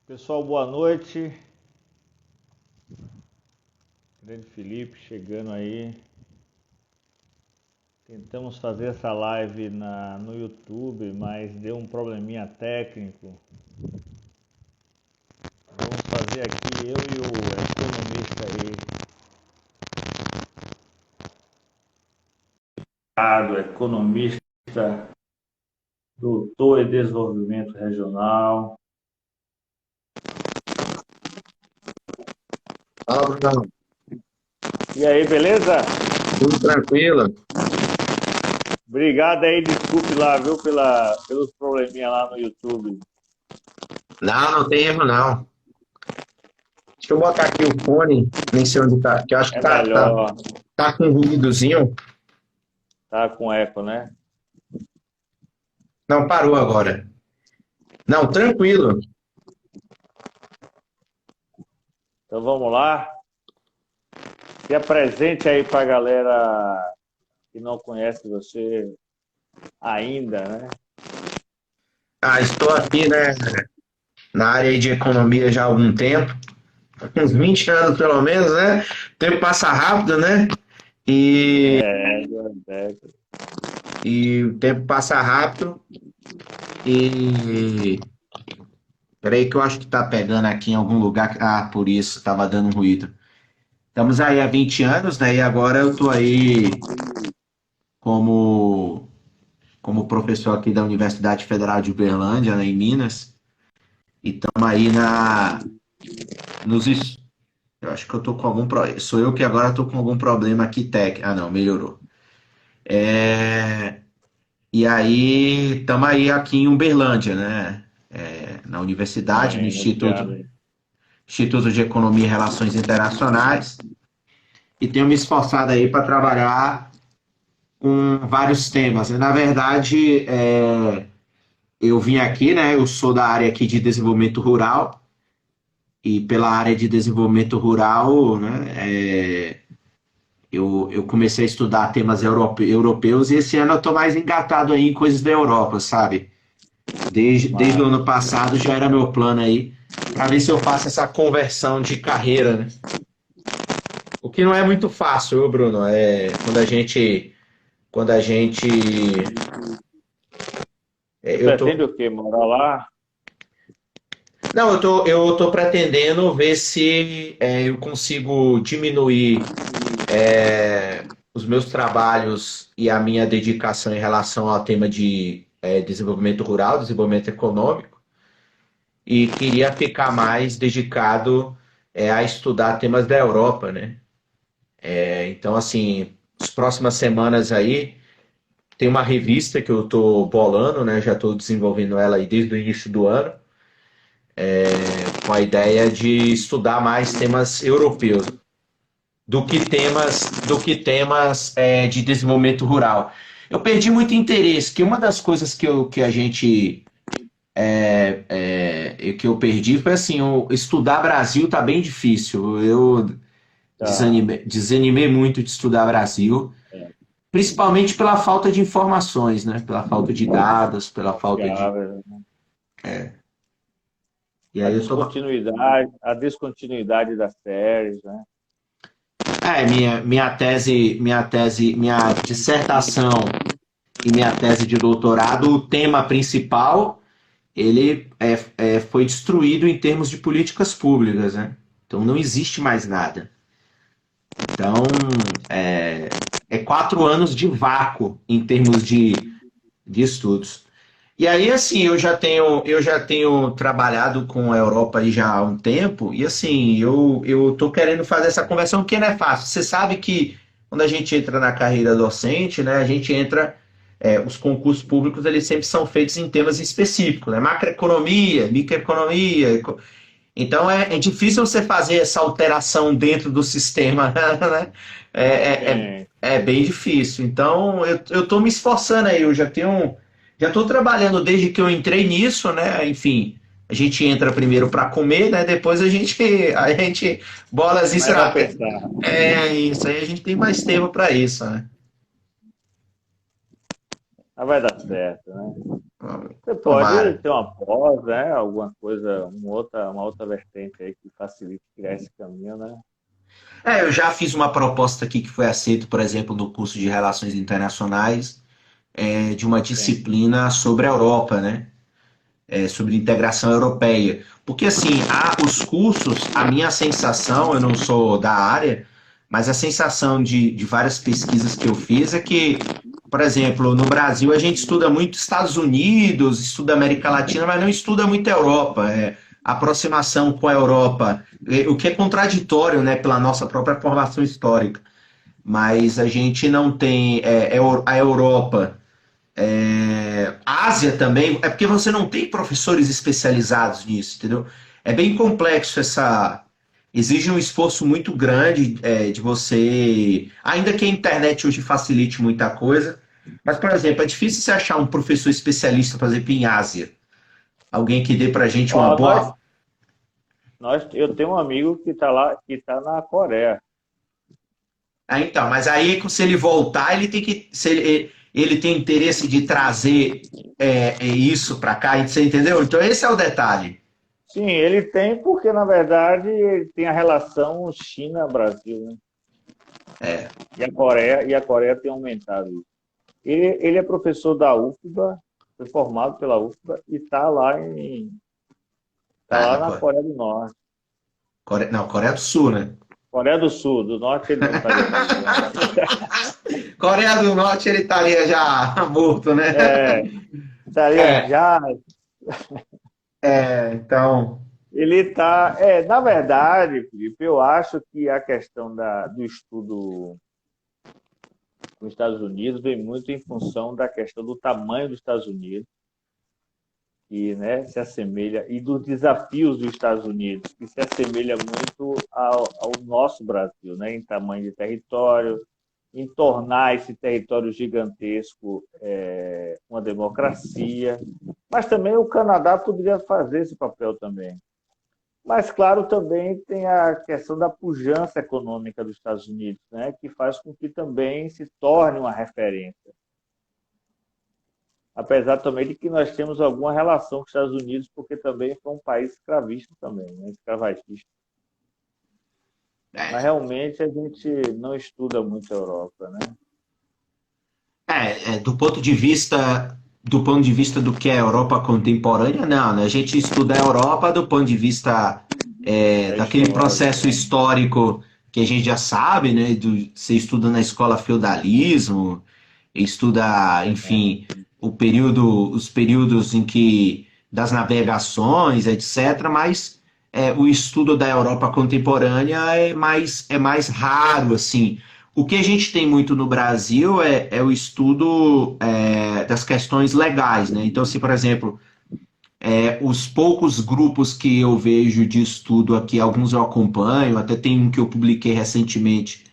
Pessoal, boa noite. Grande Felipe chegando aí. Tentamos fazer essa live no YouTube, mas deu um probleminha técnico. Vamos fazer aqui eu e o economista aí. Economista, doutor em desenvolvimento regional. Fala, Brunão. E aí, beleza? Tudo tranquilo? Obrigado aí, desculpe lá, viu, pelos probleminha lá no YouTube. Não, não tem erro, não. Deixa eu botar aqui o fone, nem sei onde tá, que eu acho que É tá, melhor, tá com um ruídozinho. tá com eco, né? Não, parou agora. Não, tranquilo. Então vamos lá. Se apresente aí para a galera que não conhece você ainda, né? Estou aqui, né, na área aí de economia já há algum tempo, uns 20 anos pelo menos, né? O tempo passa rápido, né? E, É, e o tempo passa rápido e... Peraí que eu acho que tá pegando aqui em algum lugar. Ah, por isso, tava dando um ruído. Estamos aí há 20 anos, né? E agora eu tô aí como, como professor aqui da Universidade Federal de Uberlândia, né, em Minas. E estamos aí nos. Eu acho que eu tô com algum problema. Sou eu que agora tô com algum problema aqui técnico. Ah, não, melhorou. É, e aí, estamos aí aqui em Uberlândia, né? Na universidade, no obrigado. Instituto de Economia e Relações Internacionais. E tenho me esforçado aí para trabalhar com vários temas. Na verdade, eu vim aqui, né? Eu sou da área aqui de desenvolvimento rural e pela área de desenvolvimento rural, né? Eu comecei a estudar temas europeus e esse ano eu estou mais engatado aí em coisas da Europa, sabe? Desde o Mas, ano passado já era meu plano aí para ver se eu faço essa conversão de carreira, né? O que não é muito fácil, viu, Bruno? Quando a gente você eu tô pretende o quê? Morar lá? Não, eu tô pretendendo ver se eu consigo diminuir os meus trabalhos e a minha dedicação em relação ao tema de desenvolvimento rural, desenvolvimento econômico, e queria ficar mais dedicado a estudar temas da Europa, né? Então, assim, as próximas semanas aí tem uma revista que eu estou bolando, né? Já estou desenvolvendo ela aí desde o início do ano com a ideia de estudar mais temas europeus do que temas de desenvolvimento rural. Eu perdi muito interesse, que uma das coisas que eu perdi foi assim, estudar Brasil tá bem difícil. Eu Tá. desanimei muito de estudar Brasil, É, principalmente pela falta de informações, né? Pela falta de dados, pela falta de. confiável. E aí eu tô. A descontinuidade das séries, né? Minha dissertação e minha tese de doutorado, o tema principal, ele foi destruído em termos de políticas públicas, né? Então não existe mais nada. Então é 4 anos de vácuo em termos de estudos. E aí, assim, eu já tenho trabalhado com a Europa aí já há um tempo, e assim, eu tô querendo fazer essa conversão, porque não é fácil. Você sabe que quando a gente entra na carreira docente, né, a gente entra, os concursos públicos, eles sempre são feitos em temas específicos, né? Macroeconomia, microeconomia. Então é difícil você fazer essa alteração dentro do sistema, né? É, é, é, Sim. é bem difícil. Então eu tô me esforçando aí, já estou trabalhando desde que eu entrei nisso, né? Enfim, a gente entra primeiro para comer, né? Depois a gente bola as Mas vai estratégicas. pensar. É isso aí, a gente tem mais tempo para isso, né? Mas vai dar certo, né? Você pode Tomara. ter uma pós, né? Alguma coisa, uma outra vertente aí que facilite criar esse caminho, né? Eu já fiz uma proposta aqui que foi aceita, por exemplo, no curso de Relações Internacionais, de uma Sim. disciplina sobre a Europa, né? Sobre integração europeia. Porque, assim, os cursos, a minha sensação, eu não sou da área, mas a sensação de várias pesquisas que eu fiz é que, por exemplo, no Brasil a gente estuda muito Estados Unidos, estuda América Latina, mas não estuda muito a Europa. Aproximação com a Europa, o que é contraditório, né, pela nossa própria formação histórica. Mas a gente não tem a Europa, Ásia também, é porque você não tem professores especializados nisso, entendeu? É bem complexo essa. Exige um esforço muito grande de você. Ainda que a internet hoje facilite muita coisa, mas, por exemplo, é difícil você achar um professor especialista, por exemplo, em Ásia. Alguém que dê pra gente uma Ó, boa. eu tenho um amigo que está lá, que está na Coreia. Então, mas aí se ele voltar, ele tem que. Se ele tem interesse de trazer isso para cá, você entendeu? Então esse é o detalhe. Sim, ele tem, porque na verdade ele tem a relação China-Brasil, né? É, E a Coreia tem aumentado isso. Ele é professor da UFBA, foi formado pela UFBA e tá tá lá na na Coreia do Norte. Não, Coreia do Sul, né? Coreia do Sul, do Norte ele não estaria mais vivendo. Coreia do Norte ele estaria já morto, né? É, estaria É, já. então. Ele está. Na verdade, Felipe, eu acho que a questão do estudo nos Estados Unidos vem muito em função da questão do tamanho dos Estados Unidos, que, né, se assemelha, e dos desafios dos Estados Unidos, que se assemelha muito ao nosso Brasil, né, em tamanho de território, em tornar esse território gigantesco uma democracia. Mas também o Canadá poderia fazer esse papel também. Mas, claro, também tem a questão da pujança econômica dos Estados Unidos, né, que faz com que também se torne uma referência. Apesar também de que nós temos alguma relação com os Estados Unidos, porque também foi um país escravista também, né, escravagista. Mas É, realmente a gente não estuda muito a Europa, né? do ponto de vista do que é a Europa contemporânea, não, né? A gente estuda a Europa do ponto de vista Da daquele história, processo né? histórico que a gente já sabe, né? Você estuda na escola feudalismo, estuda, enfim, os períodos em que das navegações, etc. Mas o estudo da Europa contemporânea é mais raro, assim. O que a gente tem muito no Brasil é o estudo das questões legais, né? Então, se, por exemplo, os poucos grupos que eu vejo de estudo aqui, alguns eu acompanho, até tem um que eu publiquei recentemente,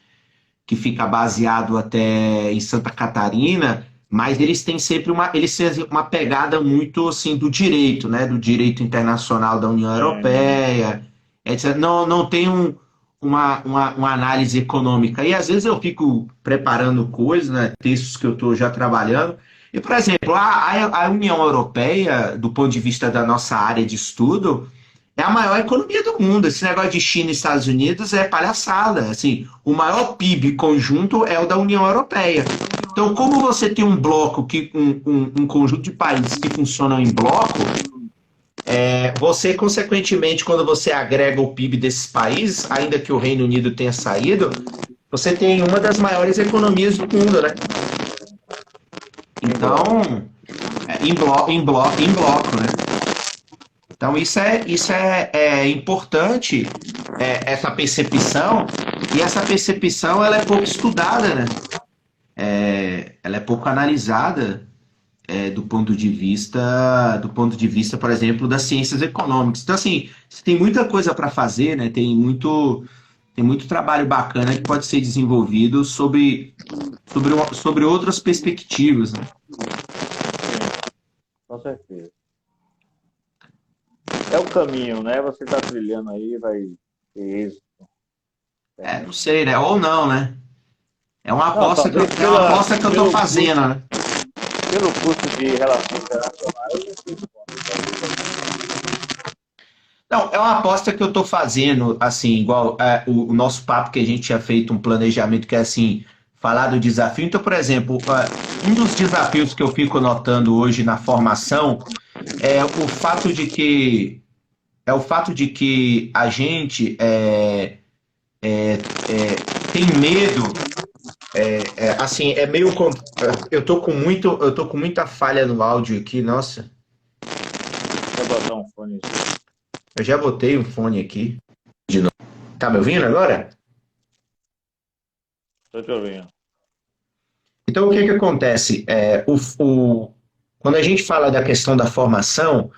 que fica baseado até em Santa Catarina, mas eles têm sempre uma pegada muito assim do direito, né? Do direito internacional da União É, Europeia, etc. Não tem uma análise econômica. E às vezes eu fico preparando coisas, né? Textos que eu estou já trabalhando. E, por exemplo, a União Europeia, do ponto de vista da nossa área de estudo, é a maior economia do mundo. Esse negócio de China e Estados Unidos é palhaçada. Assim, o maior PIB conjunto é o da União Europeia. Então, como você tem um bloco, um conjunto de países que funcionam em bloco, você, consequentemente, quando você agrega o PIB desses países, ainda que o Reino Unido tenha saído, você tem uma das maiores economias do mundo, né? sem dúvida. Então, em bloco, né? Então, isso é importante, essa percepção, e essa percepção ela é pouco estudada, né? Ela é pouco analisada do ponto de vista, por exemplo, das ciências econômicas. Então, assim, você tem muita coisa para fazer, né? Tem muito trabalho bacana que pode ser desenvolvido sobre outras perspectivas, né? Sim, com certeza. É o caminho, né? Você está trilhando aí, vai ter êxito, Não certamente. sei, né? Ou não, né? É uma Não, aposta que eu, talvez é uma aposta que eu tô fazendo, né? pelo curso de Relações Internacionais, eu não sei como. Não, é uma aposta que eu estou fazendo, assim, igual o nosso papo que a gente tinha feito um planejamento que é assim, falar do desafio. Então, por exemplo, um dos desafios que eu fico notando hoje na formação é o fato de que a gente tem medo, assim, eu tô com muita falha no áudio aqui, nossa. Vou botar um fone. Eu já botei o fone aqui. Tá me ouvindo agora? Estou te ouvindo. Então, o que que acontece? Quando a gente fala da questão da formação,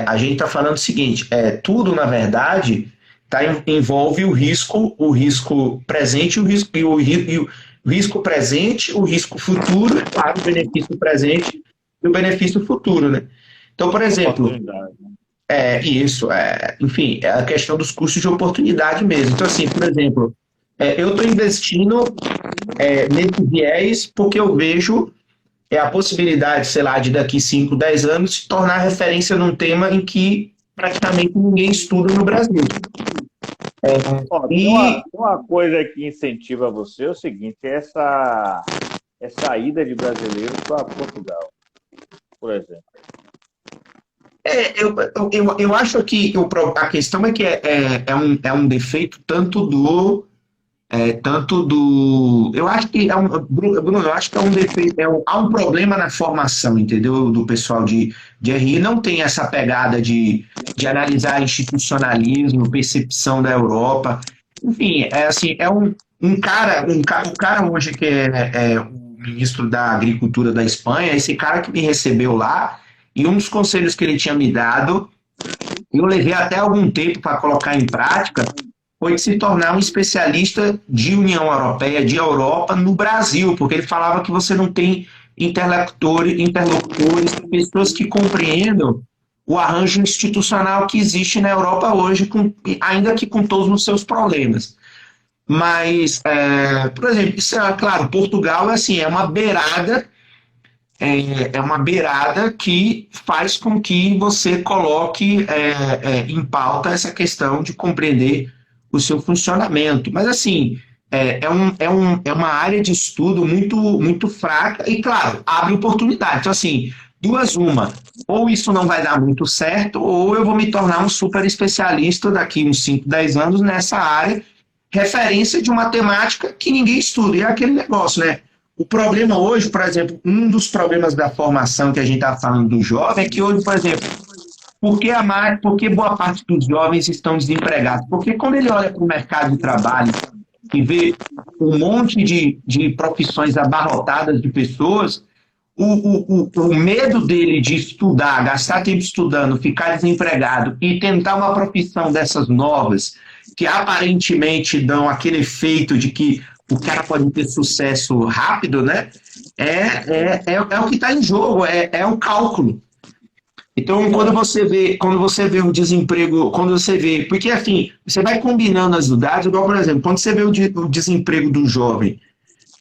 a gente está falando o seguinte: tudo, na verdade, envolve o risco presente o risco presente, o risco futuro, claro, o benefício presente e o benefício futuro, né? Então, por exemplo, Oportunidade. enfim, é a questão dos custos de oportunidade mesmo. Então, assim, por exemplo, eu estou investindo nesse viés porque eu vejo a possibilidade, sei lá, de daqui 5, 10 anos se tornar referência num tema em que praticamente ninguém estuda no Brasil. Ó, E tem uma coisa que incentiva você, é o seguinte, essa ida de brasileiros para Portugal, por exemplo. eu acho que a questão é que é um defeito tanto do. Eu acho que Bruno, eu acho que é um defeito, há um problema na formação, entendeu? Do pessoal de RI, não tem essa pegada de analisar institucionalismo, percepção da Europa. Enfim, é assim, o cara hoje que é o ministro da Agricultura da Espanha, esse cara que me recebeu lá, e um dos conselhos que ele tinha me dado, eu levei até algum tempo para colocar em prática, foi de se tornar um especialista de União Europeia, de Europa, no Brasil, porque ele falava que você não tem interlocutores, pessoas que compreendam o arranjo institucional que existe na Europa hoje, ainda que com todos os seus problemas. Mas, por exemplo, isso é claro, Portugal assim, é uma beirada que faz com que você coloque em pauta essa questão de compreender o seu funcionamento. Mas, assim, é uma área de estudo muito fraca e, claro, abre oportunidade. Então, assim, uma. Ou isso não vai dar muito certo, ou eu vou me tornar um super especialista daqui uns 5, 10 anos nessa área, referência de uma temática que ninguém estuda. E é aquele negócio, né? O problema hoje, por exemplo, um dos problemas da formação que a gente está falando do jovem é que hoje, por exemplo, por que boa parte dos jovens estão desempregados? Porque quando ele olha para o mercado de trabalho e vê um monte de profissões abarrotadas de pessoas, o medo dele de estudar, gastar tempo estudando, ficar desempregado e tentar uma profissão dessas novas, que aparentemente dão aquele efeito de que o cara pode ter sucesso rápido, né? É o que está em jogo, é o cálculo. Então, quando você vê o desemprego, quando você vê, porque assim, você vai combinando as dados, igual, por exemplo, quando você vê o desemprego do jovem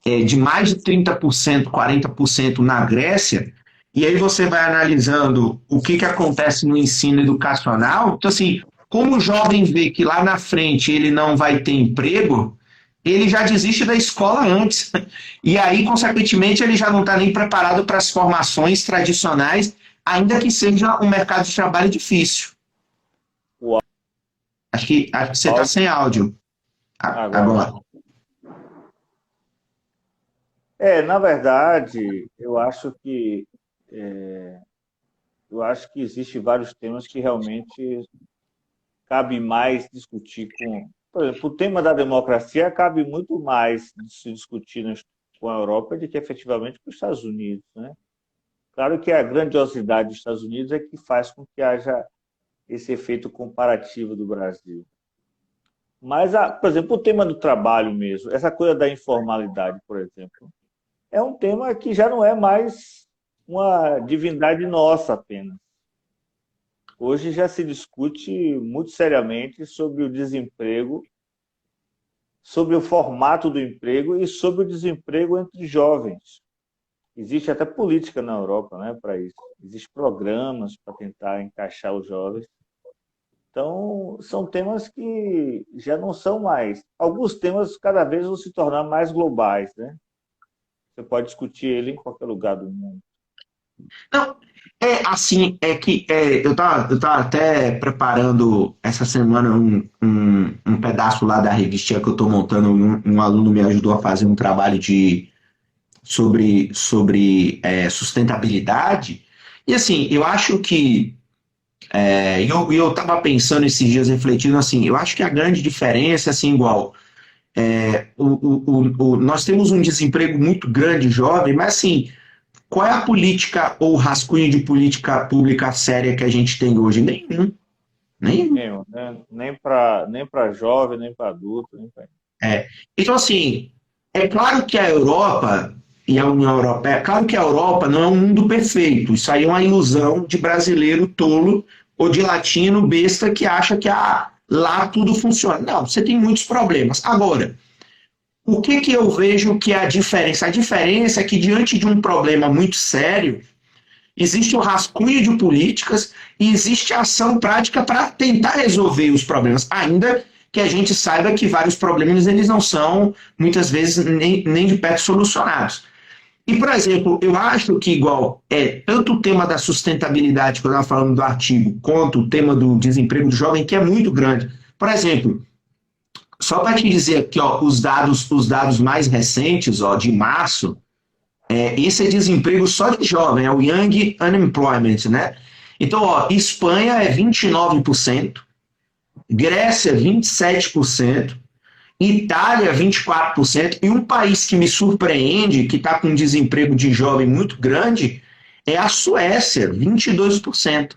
de mais de 30%, 40% na Grécia, e aí você vai analisando o que acontece no ensino educacional, então assim, como o jovem vê que lá na frente ele não vai ter emprego, ele já desiste da escola antes. E aí, consequentemente, ele já não está nem preparado para as formações tradicionais, ainda que seja um mercado de trabalho difícil. O Acho que você está sem áudio agora. agora. Na verdade, eu acho que existem vários temas que realmente cabe mais discutir com. Por exemplo, o tema da democracia cabe muito mais de se discutir com a Europa do que efetivamente com os Estados Unidos, né? Claro que a grandiosidade dos Estados Unidos é que faz com que haja esse efeito comparativo do Brasil. Mas, por exemplo, o tema do trabalho mesmo, essa coisa da informalidade, por exemplo, é um tema que já não é mais uma divindade nossa apenas. Hoje já se discute muito seriamente sobre o desemprego, sobre o formato do emprego e sobre o desemprego entre jovens. existe até política na Europa, né, para isso. Existem programas para tentar encaixar os jovens. Então, são temas que já não são mais. Alguns temas cada vez vão se tornar mais globais, né? Você pode discutir ele em qualquer lugar do mundo. Não, é assim, eu tava até preparando essa semana um pedaço lá da revistinha que eu estou montando, um aluno me ajudou a fazer um trabalho sobre sustentabilidade, e assim, eu acho que, eu estava pensando esses dias, refletindo assim, eu acho que a grande diferença, assim, igual, nós temos um desemprego muito grande jovem, mas assim, qual é a política ou rascunho de política pública séria que a gente tem hoje? Nenhum. Nenhum. Nenhum, né? Nem para jovem, nem para adulto, nem para... É. Então, assim, é claro que a Europa e a União Europeia, claro que a Europa não é um mundo perfeito. Isso aí é uma ilusão de brasileiro tolo ou de latino besta que acha que lá tudo funciona. Não, você tem muitos problemas. Agora, o que eu vejo que é a diferença? A diferença é que, diante de um problema muito sério, existe o rascunho de políticas e existe a ação prática para tentar resolver os problemas, ainda que a gente saiba que vários problemas eles não são, muitas vezes, nem de perto solucionados. E, por exemplo, eu acho que, igual, tanto o tema da sustentabilidade, que eu estava falando do artigo, quanto o tema do desemprego do jovem, que é muito grande. Por exemplo, só para te dizer aqui, ó, os dados mais recentes, ó, de março, esse é desemprego só de jovem, é o Young Unemployment, né? Então, ó, Espanha é 29%, Grécia 27%, Itália 24%, e um país que me surpreende, que está com um desemprego de jovem muito grande, é a Suécia, 22%.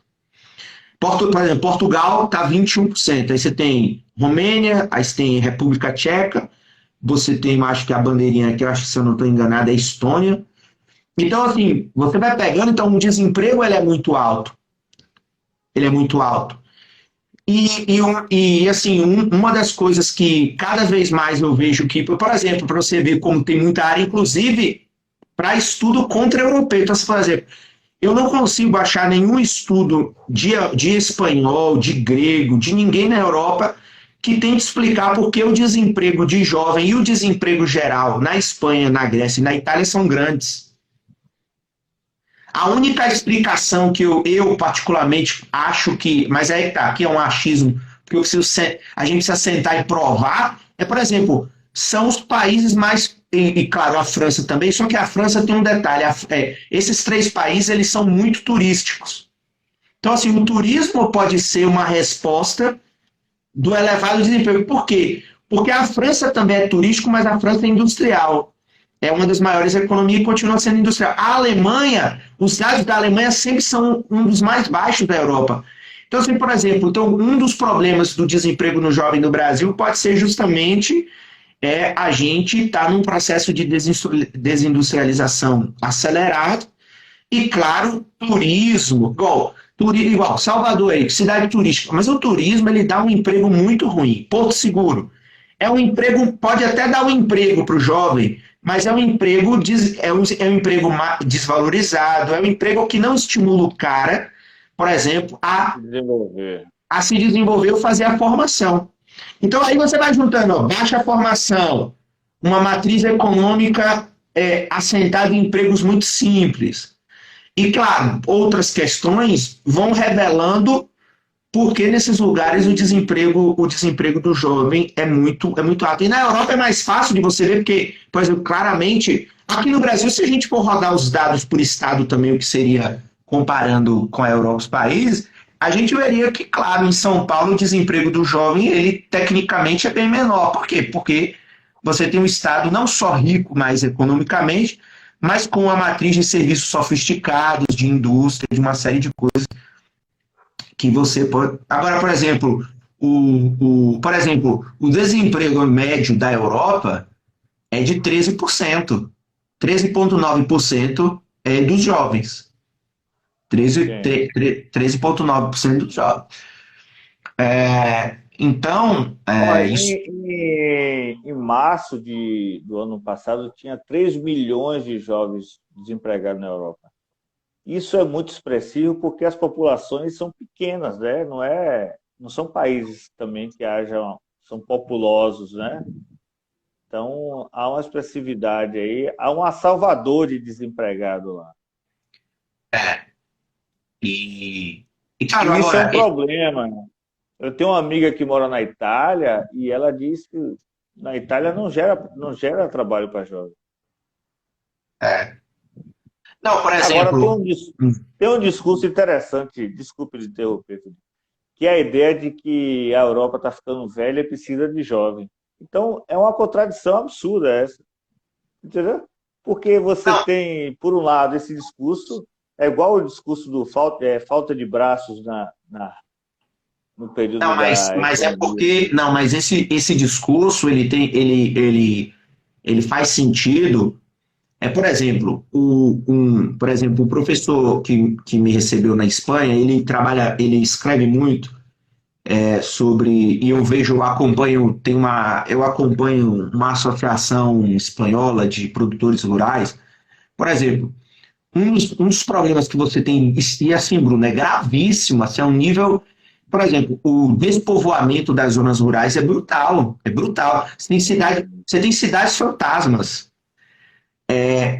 Por exemplo, Portugal está 21%. Aí você tem Romênia, aí você tem República Tcheca, você tem, acho que a bandeirinha aqui, eu acho que se eu não estou enganado, é Estônia. Então, assim, você vai pegando, então o desemprego ele é muito alto. Ele é muito alto. Assim, uma das coisas que cada vez mais eu vejo que, por exemplo, para você ver como tem muita área, inclusive para estudo contra-europeu. Então, por exemplo, eu não consigo achar nenhum estudo de espanhol, de grego, de ninguém na Europa que tente explicar por que o desemprego de jovem e o desemprego geral na Espanha, na Grécia e na Itália são grandes. A única explicação que eu particularmente acho que, mas aí tá, aqui é um achismo, porque a gente precisa sentar e provar, por exemplo, são os países mais, e claro, a França também, só que a França tem um detalhe, esses três países, eles são muito turísticos. Então, assim, o turismo pode ser uma resposta do elevado desemprego. Por quê? Porque a França também é turístico, mas a França é industrial. É uma das maiores economias e continua sendo industrial. A Alemanha, os dados da Alemanha sempre são um dos mais baixos da Europa. Então, assim, por exemplo, um dos problemas do desemprego no jovem no Brasil pode ser justamente a gente estar num processo de desindustrialização acelerado e, claro, turismo, igual Salvador aí, cidade turística, mas o turismo ele dá um emprego muito ruim. Porto Seguro é um emprego, pode até dar um emprego para o jovem, mas é um emprego desvalorizado, é um emprego que não estimula o cara, por exemplo, a se desenvolver ou fazer a formação. Então aí você vai juntando, ó, baixa formação, uma matriz econômica assentada em empregos muito simples. E, claro, outras questões vão revelando porque nesses lugares o desemprego do jovem é muito alto. E na Europa é mais fácil de você ver, porque, por exemplo, claramente, aqui no Brasil, se a gente for rodar os dados por estado também, o que seria comparando com a Europa, os países, a gente veria que, claro, em São Paulo o desemprego do jovem, ele tecnicamente é bem menor. Por quê? Porque você tem um estado não só rico, mais economicamente, mas com uma matriz de serviços sofisticados, de indústria, de uma série de coisas que você pode... Agora, por exemplo, o desemprego médio da Europa é de 13%. 13,9% é dos jovens. 13,9% dos jovens. Então, Ó, isso em março do ano passado, tinha 3 milhões de jovens desempregados na Europa. Isso é muito expressivo porque as populações são pequenas, né? Não são países também que são populosos, né? Então, há uma expressividade aí, há um Salvador de desempregado lá. é. E, e claro, E isso é agora, um problema. Eu tenho uma amiga que mora na Itália e ela diz que na Itália não gera trabalho para jovens. não, por Agora, tem exemplo, um, tem um discurso interessante, desculpe de interromper, que é a ideia de que a Europa está ficando velha e precisa de jovem. Então, é uma contradição absurda essa, entendeu? Porque você não, tem, por um lado, esse discurso, é igual o discurso do falta de braços no não, período mas, da mas é economia. porque, não, mas esse discurso, ele faz sentido. Por exemplo, por exemplo, o professor que me recebeu na Espanha, ele escreve muito sobre, e eu acompanho uma associação espanhola de produtores rurais. Por exemplo, um dos problemas que você tem, e assim, Bruno, é gravíssimo, assim, é um nível, por exemplo, o despovoamento das zonas rurais é brutal, é brutal. Você tem cidades fantasmas,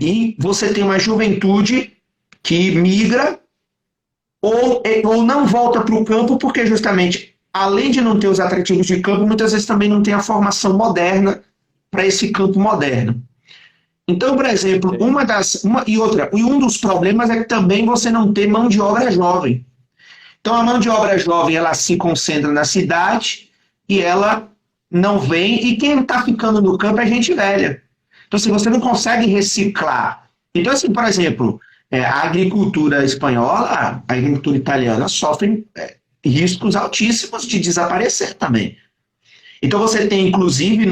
e você tem uma juventude que migra ou não volta para o campo porque justamente, além de não ter os atrativos de campo, muitas vezes também não tem a formação moderna para esse campo moderno. Então, por exemplo, Sim, e um dos problemas é que também você não tem mão de obra jovem. Então, a mão de obra jovem, ela se concentra na cidade e ela não vem, e quem está ficando no campo é gente velha. Então, se você não consegue reciclar. Então, assim, por exemplo, a agricultura espanhola, a agricultura italiana sofrem riscos altíssimos de desaparecer também. Então, você tem, inclusive,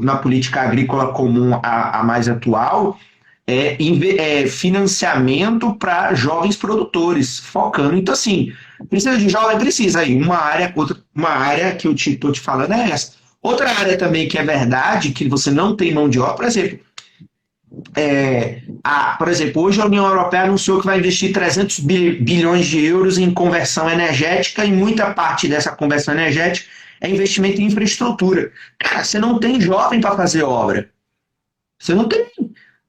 na política agrícola comum, a mais atual, financiamento para jovens produtores, focando. Então, assim, precisa de jovem, precisa aí. Uma área que eu estou te falando é essa. Outra área também que é verdade, que você não tem mão de obra, por exemplo, hoje a União Europeia anunciou que vai investir 300 bilhões de euros em conversão energética, e muita parte dessa conversão energética é investimento em infraestrutura. Cara, você não tem jovem para fazer obra. Você não tem.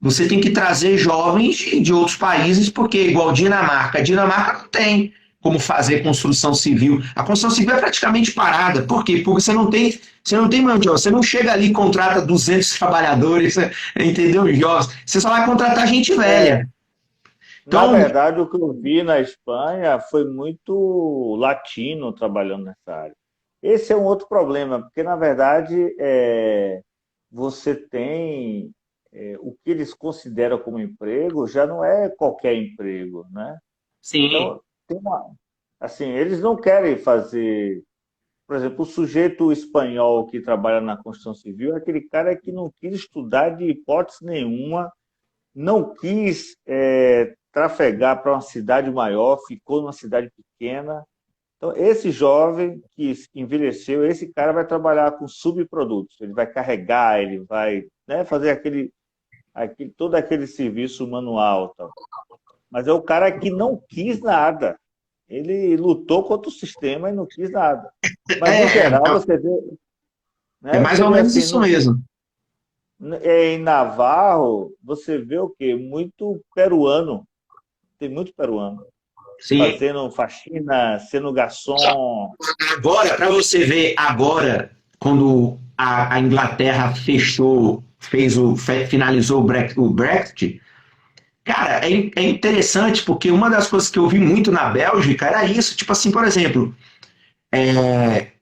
Você tem que trazer jovens de outros países, porque, igual Dinamarca, a Dinamarca não tem como fazer construção civil. A construção civil é praticamente parada. Por quê? Porque você não tem mão de obra. Você não chega ali e contrata 200 trabalhadores, entendeu? Jovens. Você só vai contratar gente é. velha. Na Então, verdade, o que eu vi na Espanha foi muito latino trabalhando nessa área. Esse é um outro problema, porque, na verdade, você tem o que eles consideram como emprego, já não é qualquer emprego, né? sim, Então, assim, eles não querem fazer. Por exemplo, o sujeito espanhol que trabalha na construção civil é aquele cara que não quis estudar de hipótese nenhuma, não quis trafegar para uma cidade maior, ficou numa cidade pequena. Então, esse jovem que envelheceu, esse cara vai trabalhar com subprodutos. Ele vai carregar, ele vai, né, fazer todo aquele serviço manual. Tal. Mas é o cara que não quis nada. Ele lutou contra o sistema e não quis nada. Mas, no é, é, geral, você vê, é né, mais você ou vê menos assim, isso mesmo. em Navarro, você vê o quê? Muito peruano. Tem muito peruano. Sim. Fazendo faxina, sendo garçom. Agora, para você ver, agora, quando a Inglaterra finalizou o Brexit, cara, é interessante porque uma das coisas que eu vi muito na Bélgica era isso, tipo assim, por exemplo,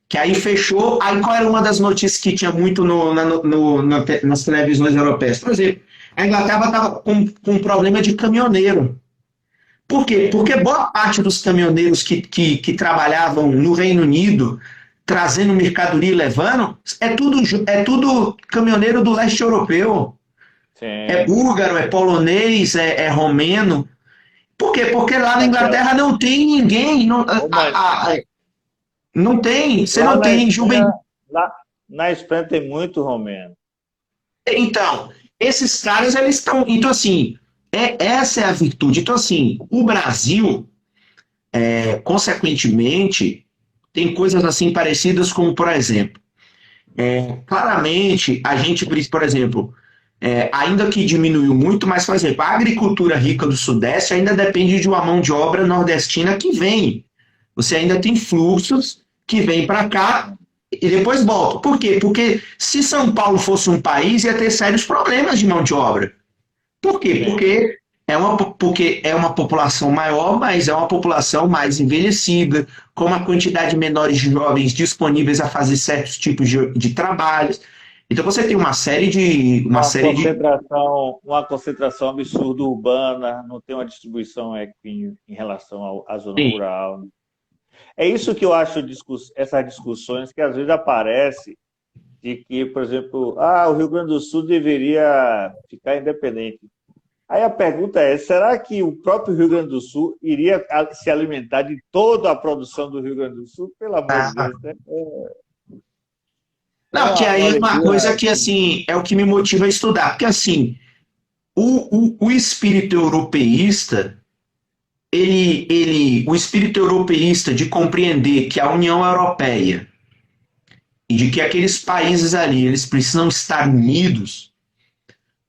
que aí fechou, aí qual era uma das notícias que tinha muito nas televisões europeias? Por exemplo, a Inglaterra estava com um problema de caminhoneiro. Por quê? Sim. Porque boa parte dos caminhoneiros que trabalhavam no Reino Unido, trazendo mercadoria e levando, é tudo caminhoneiro do leste europeu. É Sim. búlgaro, é polonês, é romeno. Por quê? Porque lá na Naquela, Inglaterra não tem ninguém. Não, Ô, Não tem, você Lá não na tem Espanha, juventude. lá na Espanha tem muito romeno. Então, esses caras, eles estão. Então, assim, essa é a virtude. Então, assim, o Brasil, consequentemente, tem coisas assim parecidas como, por exemplo, claramente, a gente, por exemplo, ainda que diminuiu muito, mas, por exemplo, a agricultura rica do Sudeste ainda depende de uma mão de obra nordestina que vem. Você ainda tem fluxos que vêm para cá e depois voltam. Por quê? Porque se São Paulo fosse um país, ia ter sérios problemas de mão de obra. Por quê? Sim. Porque é uma população maior, mas é uma população mais envelhecida, com uma quantidade menor de jovens disponíveis a fazer certos tipos de trabalhos. Então você tem Uma concentração absurda urbana, não tem uma distribuição em relação à zona sim, rural. É isso que eu acho essas discussões que às vezes aparecem de que, por exemplo, o Rio Grande do Sul deveria ficar independente. Aí a pergunta é, será que o próprio Rio Grande do Sul iria se alimentar de toda a produção do Rio Grande do Sul? Pelo amor de tá? Deus, né? É Não, que uma aí é uma leitura coisa que assim. assim é o que me motiva a estudar, porque assim o espírito europeísta o espírito europeísta de compreender que a União Europeia e de que aqueles países ali eles precisam estar unidos,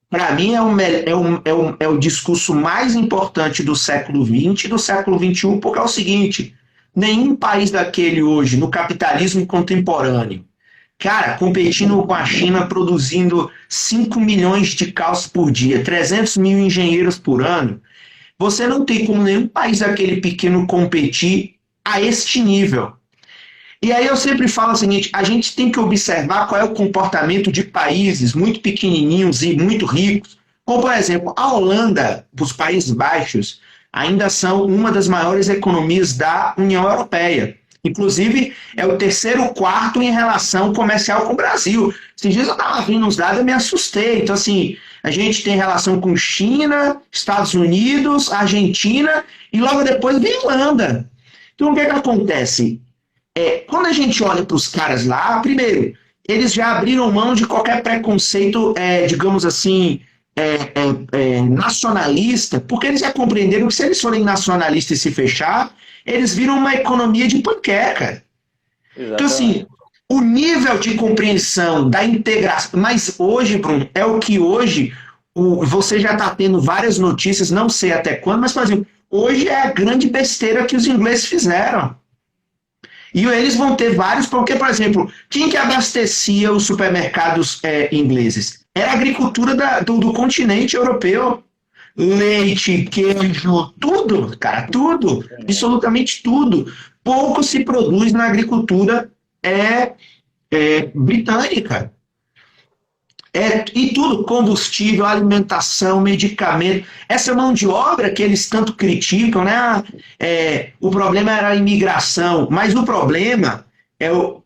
para mim é o discurso mais importante do século XX e do século XXI, porque é o seguinte: nenhum país daquele hoje, no capitalismo contemporâneo, cara, competindo com a China, produzindo 5 milhões de carros por dia, 300 mil engenheiros por ano, você não tem como nenhum país daquele pequeno competir a este nível. E aí eu sempre falo o seguinte: a gente tem que observar qual é o comportamento de países muito pequenininhos e muito ricos, como por exemplo a Holanda, os Países Baixos, ainda são uma das maiores economias da União Europeia. Inclusive, é o terceiro quarto em relação comercial com o Brasil. Esses dias eu estava vendo uns dados e me assustei. Então, assim, a gente tem relação com China, Estados Unidos, Argentina e logo depois vem Holanda. Então, o que, é que acontece? Quando a gente olha para os caras lá, primeiro, eles já abriram mão de qualquer preconceito, digamos assim, nacionalista, porque eles já compreenderam que se eles forem nacionalistas e se fechar, eles viram uma economia de panqueca. Então, assim, Exatamente. o nível de compreensão da integração. Mas hoje, Bruno, é o que hoje você já está tendo várias notícias, não sei até quando, mas, por exemplo, hoje é a grande besteira que os ingleses fizeram. E eles vão ter vários, porque, por exemplo, quem que abastecia os supermercados ingleses? Era a agricultura do continente europeu. Leite, queijo, tudo, cara, tudo, Sim. absolutamente tudo. Pouco se produz na agricultura é, britânica. E tudo, combustível, alimentação, medicamento. Essa mão de obra que eles tanto criticam, né? O problema era a imigração, mas o problema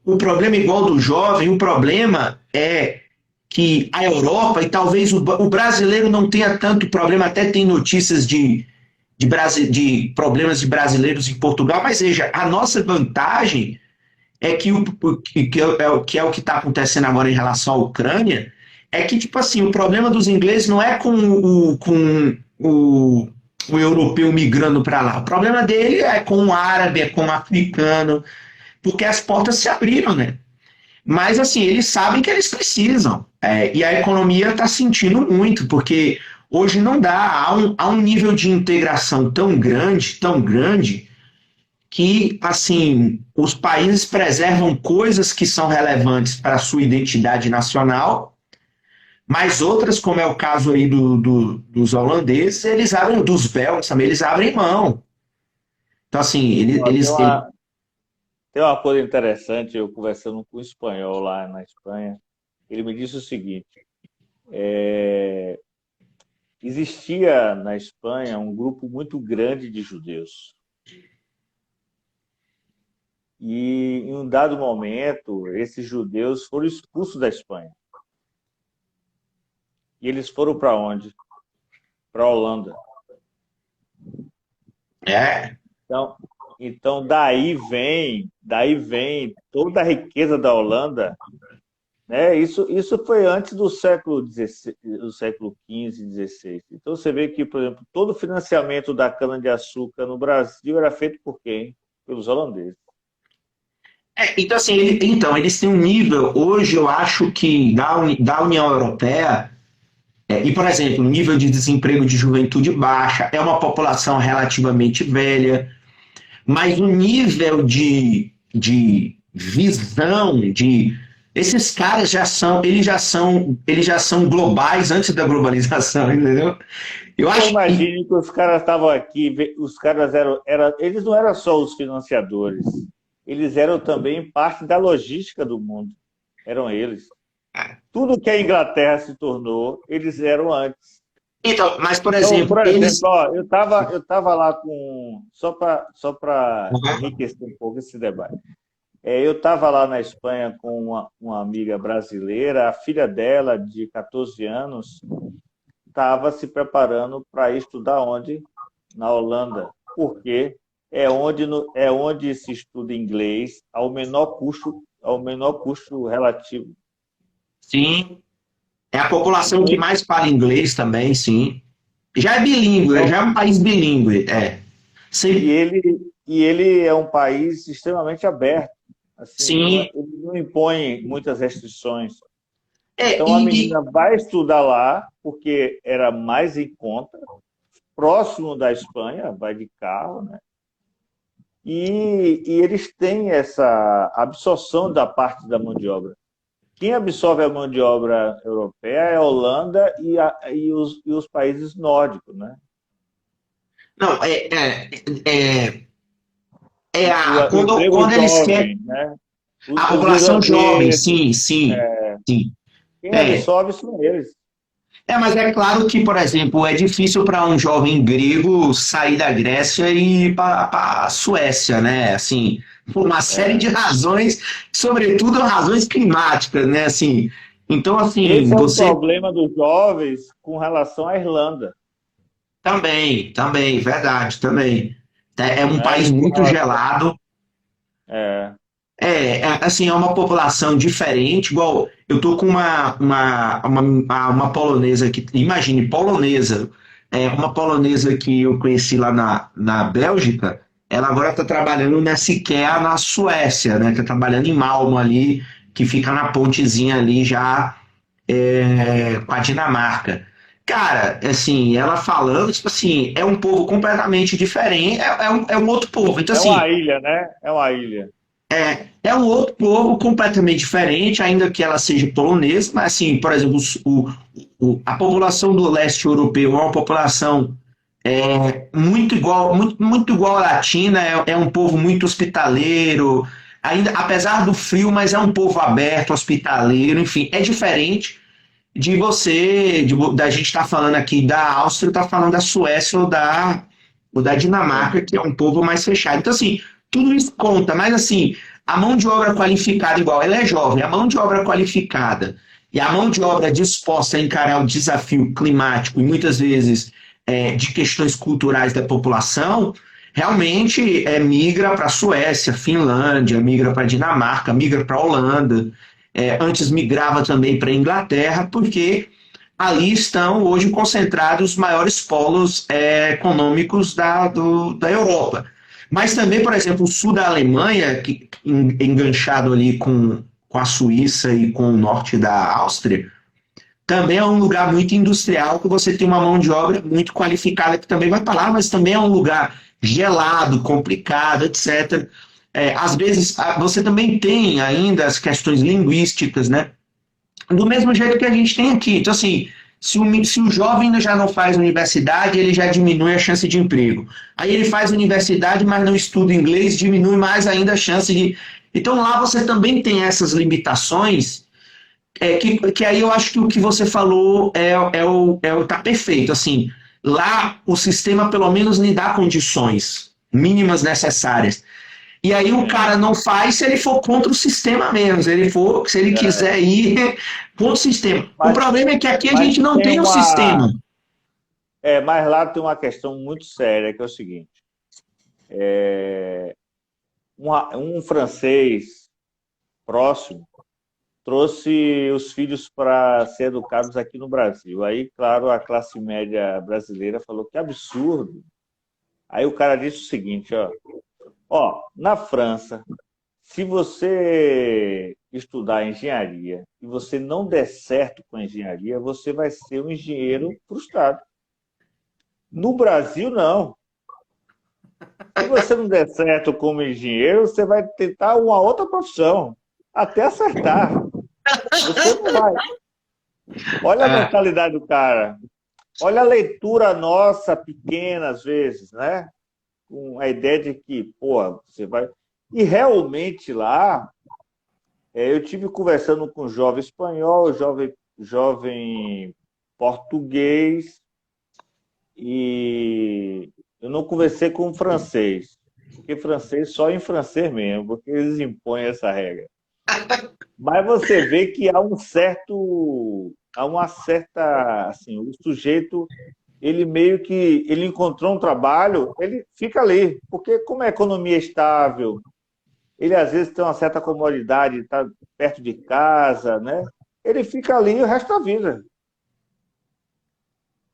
o problema igual do jovem, o problema é que a Europa, e talvez o brasileiro não tenha tanto problema, até tem notícias de problemas de brasileiros em Portugal, mas veja, a nossa vantagem é que é o que está acontecendo agora em relação à Ucrânia, é que, tipo assim, o problema dos ingleses não é com o europeu migrando para lá. O problema dele é com o árabe, é com o africano, porque as portas se abriram, né? Mas, assim, eles sabem que eles precisam. E a economia está sentindo muito, porque hoje não dá. Há um nível de integração tão grande, que, assim, os países preservam coisas que são relevantes para a sua identidade nacional, mas outras, como é o caso aí dos holandeses, eles abrem, dos belgas também, eles abrem mão. Então, assim, Ó, tem uma coisa interessante, eu conversando com um espanhol lá na Espanha, ele me disse o seguinte, existia na Espanha um grupo muito grande de judeus. E em um dado momento, esses judeus foram expulsos da Espanha. E eles foram para onde? Para a Holanda. é, Então, Então, daí vem toda a riqueza da Holanda, né? Isso foi antes do século XV, XVI. Então, você vê que, por exemplo, todo o financiamento da cana-de-açúcar no Brasil era feito por quem? Pelos holandeses. Então, assim, eles têm um nível, hoje eu acho que da União Europeia, e, por exemplo, o nível de desemprego de juventude baixa, é uma população relativamente velha, mas o nível de visão, de esses caras eles já são globais antes da globalização, entendeu? Eu Então, acho que imagine que os caras estavam aqui, os caras eles não eram só os financiadores, eles eram também parte da logística do mundo. Eram eles. Tudo que a Inglaterra se tornou, eles eram antes. então, mas por Então, exemplo, por exemplo, eles ó, eu tava lá com. Só para enriquecer um pouco esse debate. Eu estava lá na Espanha com uma amiga brasileira, a filha dela, de 14 anos, estava se preparando para estudar onde? Na Holanda. Por quê? É onde se estuda inglês ao menor custo relativo. sim, é a população que Então, mais fala inglês também, sim. Já é bilíngue, então, já é um país bilíngue, é. e Sim, ele, e ele é um país extremamente aberto. Assim, sim. ele não impõe muitas restrições. É, Então a menina vai estudar lá, porque era mais em conta, próximo da Espanha, vai de carro, né? E eles têm essa absorção da parte da mão de obra. Quem absorve a mão de obra europeia é a Holanda e os países nórdicos, né? não, O quando, emprego quando eles querem. jovem, né? A Os população jovem, irlandeses, sim, sim, sim. quem É, absorve são eles. mas é claro que, por exemplo, é difícil para um jovem grego sair da Grécia e ir para a Suécia, né? Assim, por uma série de É. razões, sobretudo razões climáticas, né? Assim, então, assim, Esse é o você problema dos jovens com relação à Irlanda, também, verdade, também. É um né? país Com muito relação, gelado. é, Assim, é uma população diferente, igual eu tô com uma polonesa que, imagine, polonesa, uma polonesa que eu conheci lá na Bélgica, ela agora está trabalhando nessa IKEA na Suécia, né? Está trabalhando em Malmo ali, que fica na pontezinha ali já com a Dinamarca. Cara, assim, ela falando, tipo assim, é um povo completamente diferente, é um outro povo. Então, é assim, uma ilha, né? É uma ilha. é um outro povo completamente diferente, ainda que ela seja polonesa, mas assim, por exemplo, a população do leste europeu é uma população muito igual à latina, é um povo muito hospitaleiro, ainda, apesar do frio, mas é um povo aberto, hospitaleiro, enfim, é diferente de da gente estar falando aqui da Áustria, estar falando da Suécia ou da Dinamarca, Sim. que é um povo mais fechado. Então, assim, tudo isso conta, mas assim, a mão de obra qualificada, igual, ela é jovem, a mão de obra qualificada e a mão de obra disposta a encarar o desafio climático e muitas vezes de questões culturais da população, realmente migra para a Suécia, Finlândia, migra para a Dinamarca, migra para a Holanda, antes migrava também para a Inglaterra, porque ali estão hoje concentrados os maiores polos econômicos da Europa. Mas também, por exemplo, o sul da Alemanha, enganchado ali com a Suíça e com o norte da Áustria, também é um lugar muito industrial, que você tem uma mão de obra muito qualificada que também vai para lá, mas também é um lugar gelado, complicado, etc. Às vezes, você também tem ainda as questões linguísticas, né? Do mesmo jeito que a gente tem aqui. Então, assim, se o jovem já não faz universidade, ele já diminui a chance de emprego. Aí ele faz universidade, mas não estuda inglês, diminui mais ainda a chance de. Então, lá você também tem essas limitações, que aí eu acho que o que você falou tá perfeito. Assim, lá o sistema pelo menos lhe dá condições mínimas necessárias. E aí o cara Sim. não faz se ele for contra o sistema mesmo, se ele quiser ir contra o sistema. O Mas, problema é que aqui a mas gente não tem tem um sistema. mas lá tem uma questão muito séria, que é o seguinte. um francês próximo trouxe os filhos para ser educados aqui no Brasil. Aí, claro, a classe média brasileira falou que absurdo. Aí o cara disse o seguinte, na França, se você estudar engenharia e você não der certo com a engenharia, você vai ser um engenheiro frustrado. No Brasil, não. Se você não der certo como engenheiro, você vai tentar uma outra profissão, até acertar. Você não vai. Olha a mentalidade do cara. Olha a leitura nossa, pequena às vezes, né? Com a ideia de que, você vai... E realmente lá, eu tive conversando com jovem espanhol, jovem português, e eu não conversei com francês, porque francês só em francês mesmo, porque eles impõem essa regra. Mas você vê que há uma certa, assim, o sujeito, ele meio que, ele encontrou um trabalho, ele fica ali, porque como a economia é estável, ele às vezes tem uma certa comodidade, está perto de casa, né? Ele fica ali o resto da vida.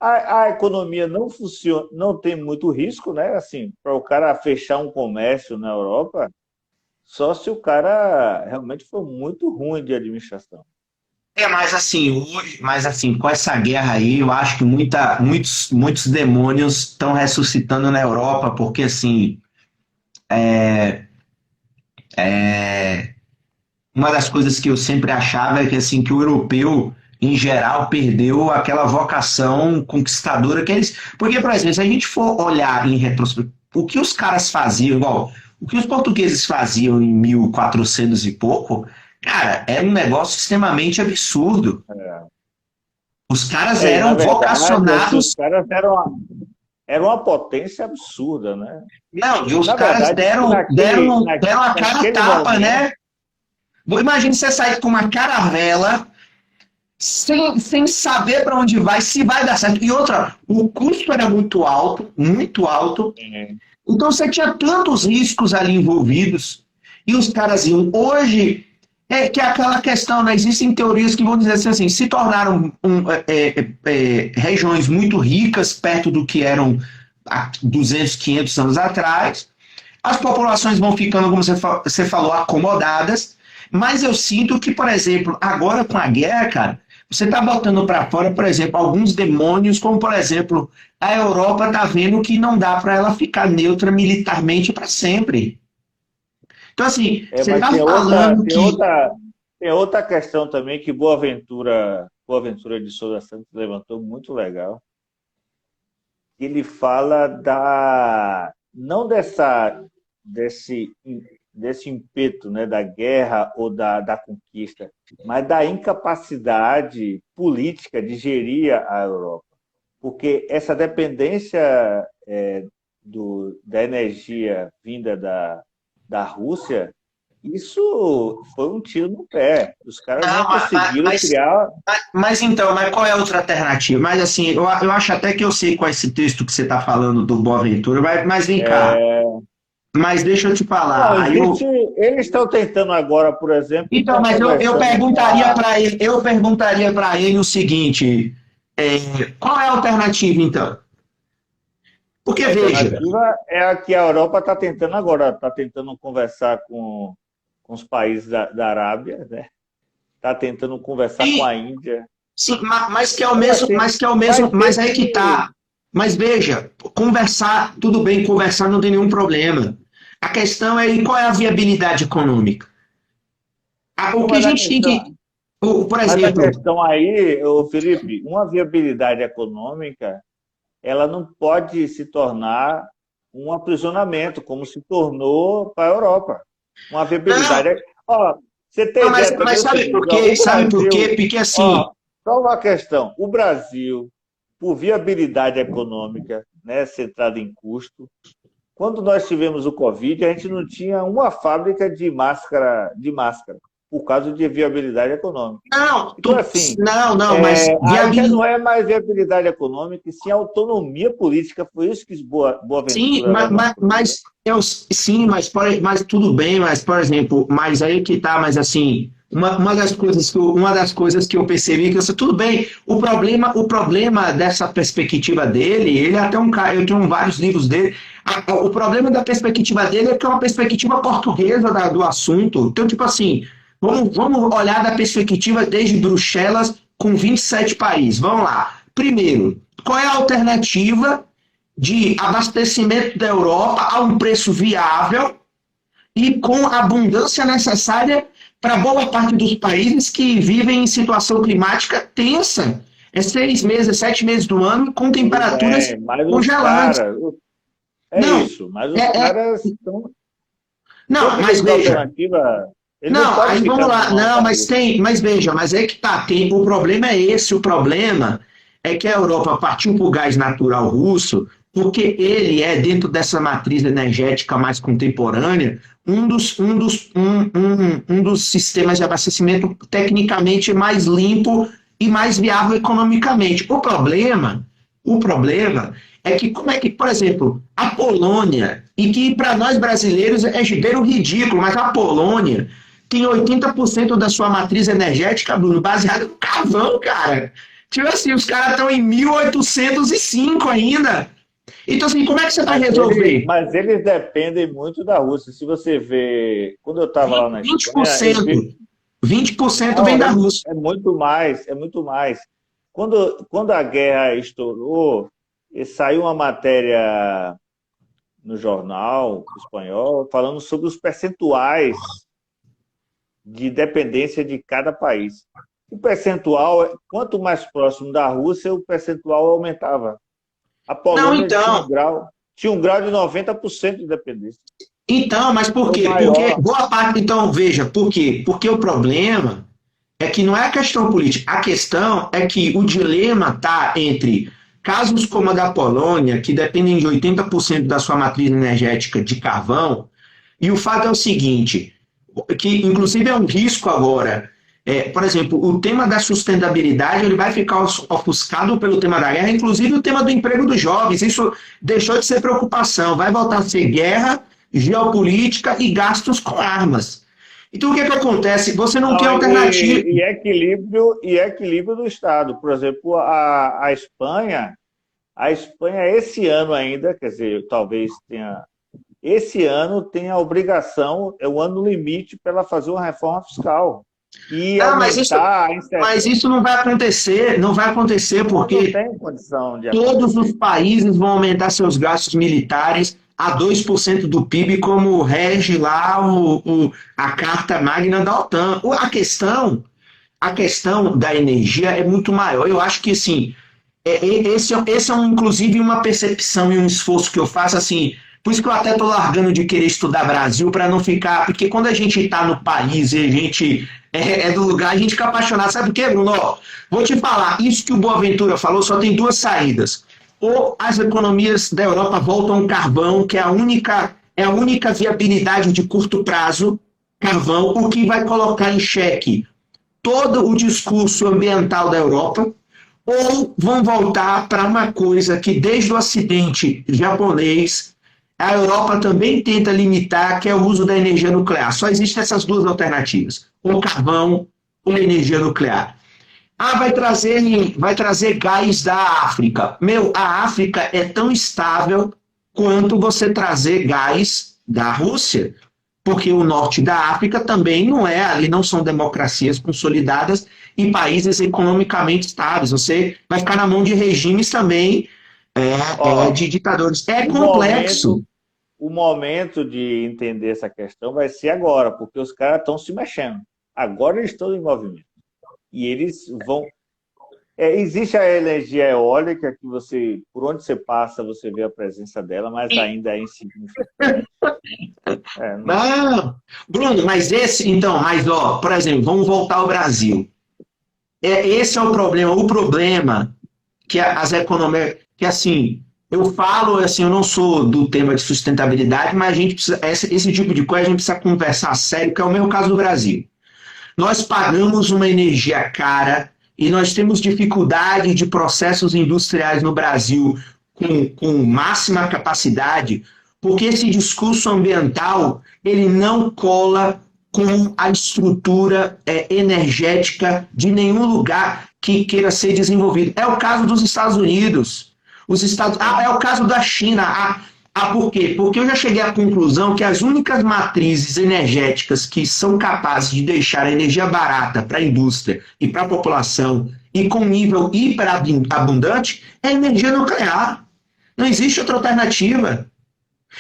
A economia não funciona, não tem muito risco, né? Assim, para o cara fechar um comércio na Europa, só se o cara realmente for muito ruim de administração. Mas assim, com essa guerra aí, eu acho que muitos demônios estão ressuscitando na Europa, porque assim, uma das coisas que eu sempre achava é que assim, que o europeu, em geral, perdeu aquela vocação conquistadora que eles. Porque, por exemplo, se a gente for olhar em retrospectiva, o que os caras faziam, igual, o que os portugueses faziam em 1400 e pouco, cara, era um negócio extremamente absurdo. Os caras E, na eram verdade, assim, os vocacionados. caras eram uma potência absurda, né? Não, e os Na caras verdade, deram a cara a naquele tapa, momento, né? Imagina você sair com uma caravela sem saber para onde vai, se vai dar certo. E outra, o custo era muito alto, muito alto. Então você tinha tantos riscos ali envolvidos. E os caras iam. Hoje, é que é aquela questão, né? Existem teorias que vão dizer assim, se tornaram regiões muito ricas, perto do que eram há 200, 500 anos atrás. As populações vão ficando, como você falou, acomodadas. Mas eu sinto que, por exemplo, agora com a guerra, cara, você está botando para fora, por exemplo, alguns demônios, como, por exemplo, a Europa está vendo que não dá para ela ficar neutra militarmente para sempre. Então, assim, você mas está falando que. tem outra questão também que Boaventura de Souza Santos levantou, muito legal. Ele fala não desse ímpeto, né, da guerra ou da conquista, mas da incapacidade política de gerir a Europa. Porque essa dependência da energia vinda da Rússia, isso foi um tiro no pé. Os caras não Não, conseguiram criar. mas qual é a outra alternativa? Mas assim, eu acho até que eu sei qual é esse texto que você está falando do Boaventura, mas vem cá. Mas deixa eu te Não, falar. eles estão tentando agora, por exemplo, Então, estão mas eu conversando com perguntaria para ele o seguinte: qual é a alternativa, então? Porque, a veja, alternativa é a que a Europa está tentando agora, está tentando conversar com os países da Arábia, né? Está tentando conversar com a Índia. sim, mas que é o Então, mesmo, assim, mas que é o vai mesmo, mas ter aí que que. tá. Mas veja, conversar, tudo bem, conversar não tem nenhum problema. A questão é qual é a viabilidade econômica. O Não, que a mas gente tem que, por mas a exemplo, questão aí, ô Felipe, uma viabilidade econômica, ela não pode se tornar um aprisionamento, como se tornou para a Europa. Uma não, viabilidade. Ó, você tem não, ideia também mas o sabe por seguinte, ó, quê? o Sabe por quê? Brasil, Porque assim, ó, só uma questão, o Brasil, por viabilidade econômica, né, centrada em custo, quando nós tivemos o Covid, a gente não tinha uma fábrica de máscara, por causa de viabilidade econômica. Não, Então, assim, mas aí já não é mais viabilidade econômica, e sim autonomia política. Foi isso que sim, Boaventura levantou. mas tudo bem, mas, por exemplo, mas aí que tá, mas assim, uma das coisas que eu percebi que tudo bem, o problema dessa perspectiva dele, ele é até um cara, eu tenho vários livros dele, o problema da perspectiva dele é que é uma perspectiva portuguesa do assunto. Então, tipo assim, vamos olhar da perspectiva desde Bruxelas com 27 países. Vamos lá. Primeiro, qual é a alternativa de abastecimento da Europa a um preço viável e com a abundância necessária para boa parte dos países que vivem em situação climática tensa? É 6 meses, 7 meses do ano com temperaturas congelantes. Não, isso, mas os caras estão. Não, mas veja. Não, aí vamos lá. Não, mas veja, mas é que tá. O problema é esse. O problema é que a Europa partiu para o gás natural russo porque ele é, dentro dessa matriz energética mais contemporânea, um dos sistemas de abastecimento tecnicamente mais limpo e mais viável economicamente. O problema é que, como é que, por exemplo, a Polônia, e que para nós brasileiros é beiro ridículo, mas a Polônia tem 80% da sua matriz energética, Bruno, baseada no carvão, cara. Tipo assim, os caras estão em 1805 ainda. Então, assim, como é que você vai resolver? Mas eles dependem muito da Rússia. Se você vê, quando eu estava lá na Espanha... 20% vem da Rússia. É muito mais, é muito mais. Quando a guerra estourou, saiu uma matéria no jornal espanhol falando sobre os percentuais de dependência de cada país. O percentual, quanto mais próximo da Rússia, o percentual aumentava. A Polônia tinha um grau de 90% de dependência. Então, mas por quê? Porque boa parte, então, veja, por quê? Porque o problema é que não é a questão política. A questão é que o dilema está entre casos como a da Polônia, que dependem de 80% da sua matriz energética de carvão, e o fato é o seguinte, que inclusive é um risco agora. Por exemplo, o tema da sustentabilidade ele vai ficar ofuscado pelo tema da guerra, inclusive o tema do emprego dos jovens. Isso deixou de ser preocupação, vai voltar a ser guerra, geopolítica e gastos com armas. Então, o que acontece? Você não tem alternativa. E equilíbrio do Estado. Por exemplo, a Espanha, esse ano ainda, quer dizer, talvez tenha. Esse ano tem a obrigação, é o ano limite para ela fazer uma reforma fiscal. Mas isso não vai acontecer, porque não tem condição de todos os países vão aumentar seus gastos militares a 2% do PIB, como rege lá a Carta Magna da OTAN. A questão da energia é muito maior. Eu acho que, assim, esse é inclusive uma percepção e um esforço que eu faço, assim, por isso que eu até estou largando de querer estudar Brasil, para não ficar... Porque quando a gente está no país e a gente é do lugar, a gente fica apaixonado. Sabe por quê, Bruno? Vou te falar, isso que o Boaventura falou só tem duas saídas. Ou as economias da Europa voltam ao carvão, que é a única viabilidade de curto prazo, carvão, o que vai colocar em xeque todo o discurso ambiental da Europa, ou vão voltar para uma coisa que desde o acidente japonês a Europa também tenta limitar, que é o uso da energia nuclear. Só existem essas duas alternativas, ou carvão ou energia nuclear. Vai trazer gás da África. A África é tão estável quanto você trazer gás da Rússia, porque o norte da África também ali não são democracias consolidadas e países economicamente estáveis. Você vai ficar na mão de regimes também de ditadores. É complexo. O momento de entender essa questão vai ser agora, porque os caras estão se mexendo. Agora eles estão em movimento. E eles vão... existe a energia eólica, que por onde você passa, você vê a presença dela, mas ainda é insignificante. Não, Bruno, mas por exemplo, vamos voltar ao Brasil. Esse é o problema. O problema que as economias... Que assim, eu falo, assim, eu não sou do tema de sustentabilidade, mas a gente precisa, esse tipo de coisa a gente precisa conversar sério, que é o mesmo caso do Brasil. nós pagamos uma energia cara e nós temos dificuldade de processos industriais no Brasil com máxima capacidade, porque esse discurso ambiental ele não cola com a estrutura energética de nenhum lugar que queira ser desenvolvido. É o caso dos Estados Unidos. É o caso da China. Por quê? Porque eu já cheguei à conclusão que as únicas matrizes energéticas que são capazes de deixar a energia barata para a indústria e para a população e com nível hiperabundante é a energia nuclear. Não existe outra alternativa.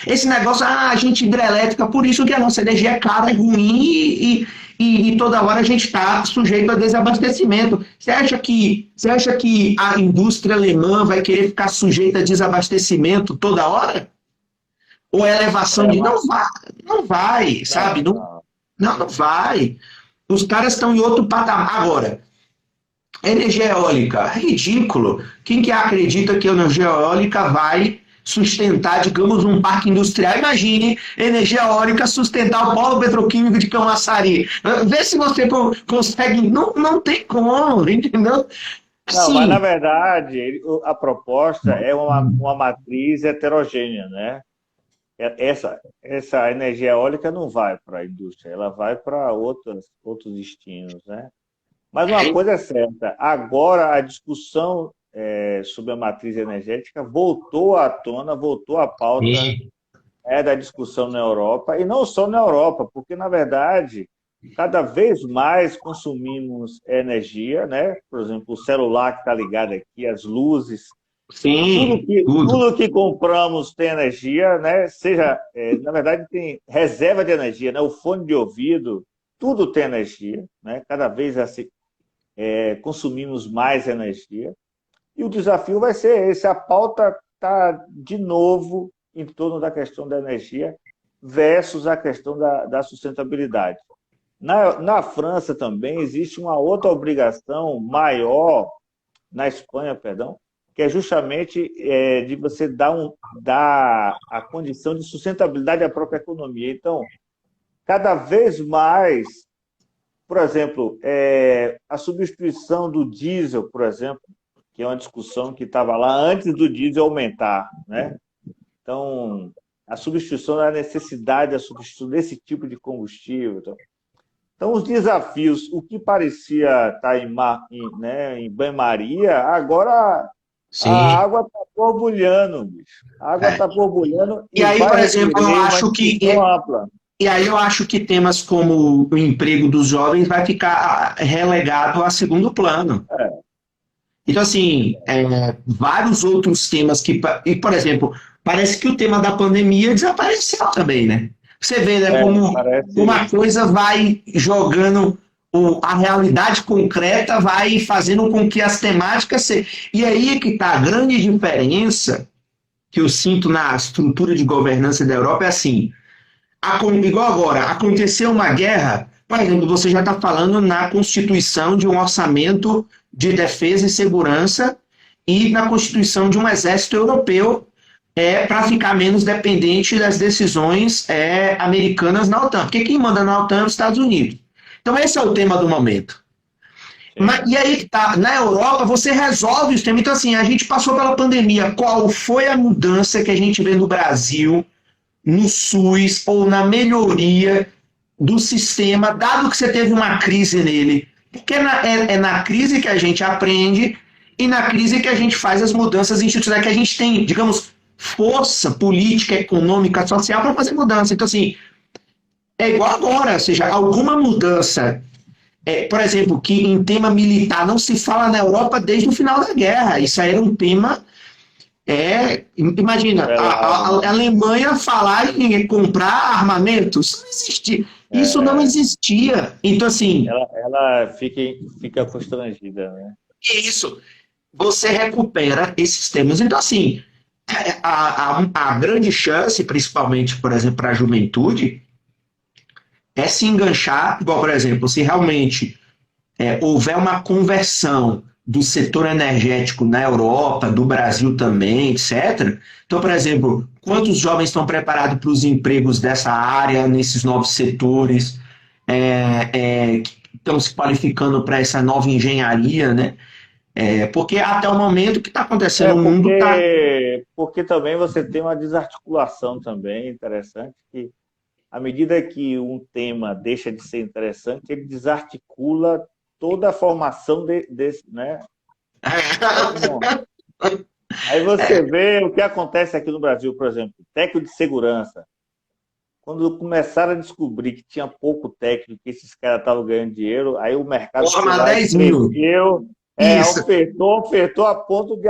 Esse negócio, a gente hidrelétrica, por isso que a nossa energia é cara, é ruim e toda hora a gente está sujeito a desabastecimento. Você acha que a indústria alemã vai querer ficar sujeita a desabastecimento toda hora? Ou elevação de... Não vai, sabe? Não vai. Os caras estão em outro patamar. Agora, energia eólica, ridículo. Quem que acredita que a energia eólica vai sustentar, digamos, um parque industrial? Imagine energia eólica sustentar o polo petroquímico de Camaçari. Vê se você consegue. Não tem como, entendeu? Não, mas na verdade a proposta é uma matriz heterogênea, né? Essa energia eólica não vai para a indústria, ela vai para outros destinos, né? Mas uma coisa é certa, agora a discussão sobre a matriz energética voltou à tona, voltou à pauta da discussão na Europa, e não só na Europa, porque, na verdade, cada vez mais consumimos energia, né? Por exemplo, o celular que está ligado aqui, as luzes, Sim, tudo que compramos tem energia, né? Na verdade, tem reserva de energia, né? O fone de ouvido, tudo tem energia, né? Cada vez assim, consumimos mais energia. E o desafio vai ser esse. A pauta está, de novo, em torno da questão da energia versus a questão da sustentabilidade. Na França também existe uma outra obrigação maior, na Espanha, perdão, que é justamente de você dar a condição de sustentabilidade à própria economia. Então, cada vez mais, por exemplo, a substituição do diesel, por exemplo, que é uma discussão que estava lá antes do diesel aumentar, né? Então, a substituição da necessidade, a substituição desse tipo de combustível. Então, os desafios, o que parecia estar em banho-maria, agora a água está borbulhando, bicho. A água está borbulhando. E aí, por exemplo, eu acho que... ampla. E aí eu acho que temas como o emprego dos jovens vai ficar relegado a segundo plano. Então, assim, vários outros temas que... E, por exemplo, parece que o tema da pandemia desapareceu também, né? Você vê, né, como uma coisa vai jogando... A realidade concreta vai fazendo com que as temáticas... E aí é que está a grande diferença que eu sinto na estrutura de governança da Europa, é assim... Igual agora, aconteceu uma guerra, por exemplo, você já está falando na constituição de um orçamento de defesa e segurança e na constituição de um exército europeu para ficar menos dependente das decisões americanas na OTAN, porque quem manda na OTAN é os Estados Unidos. Então esse é o tema do momento. E aí que tá, na Europa você resolve os temas. Então assim, a gente passou pela pandemia, qual foi a mudança que a gente vê no Brasil, no SUS ou na melhoria do sistema, dado que você teve uma crise nele? Porque é na crise que a gente aprende e na crise que a gente faz as mudanças institucionais, que a gente tem, digamos, força política, econômica, social para fazer mudança. Então, assim, é igual agora, ou seja, alguma mudança, por exemplo, que em tema militar não se fala na Europa desde o final da guerra. Isso aí era um tema... imagina, a Alemanha falar em comprar armamentos, não existia. Isso não existia. Então, assim... Ela fica constrangida, né? Isso. Você recupera esses temas. Então, assim, a grande chance, principalmente, por exemplo, para a juventude, é se enganchar, igual, por exemplo, se realmente houver uma conversão do setor energético na Europa, do Brasil também, etc. Então, por exemplo, quantos jovens estão preparados para os empregos dessa área, nesses novos setores? estão se qualificando para essa nova engenharia, né? Porque até o momento o que está acontecendo, o mundo está. Porque também você tem uma desarticulação também interessante, que à medida que um tema deixa de ser interessante, ele desarticula toda a formação desse, né? Aí você vê o que acontece aqui no Brasil, por exemplo, técnico de segurança. Quando começaram a descobrir que tinha pouco técnico, que esses caras estavam ganhando dinheiro, aí o mercado foi Forma lá e 10 mil. cresceu, Isso. ofertou a ponto de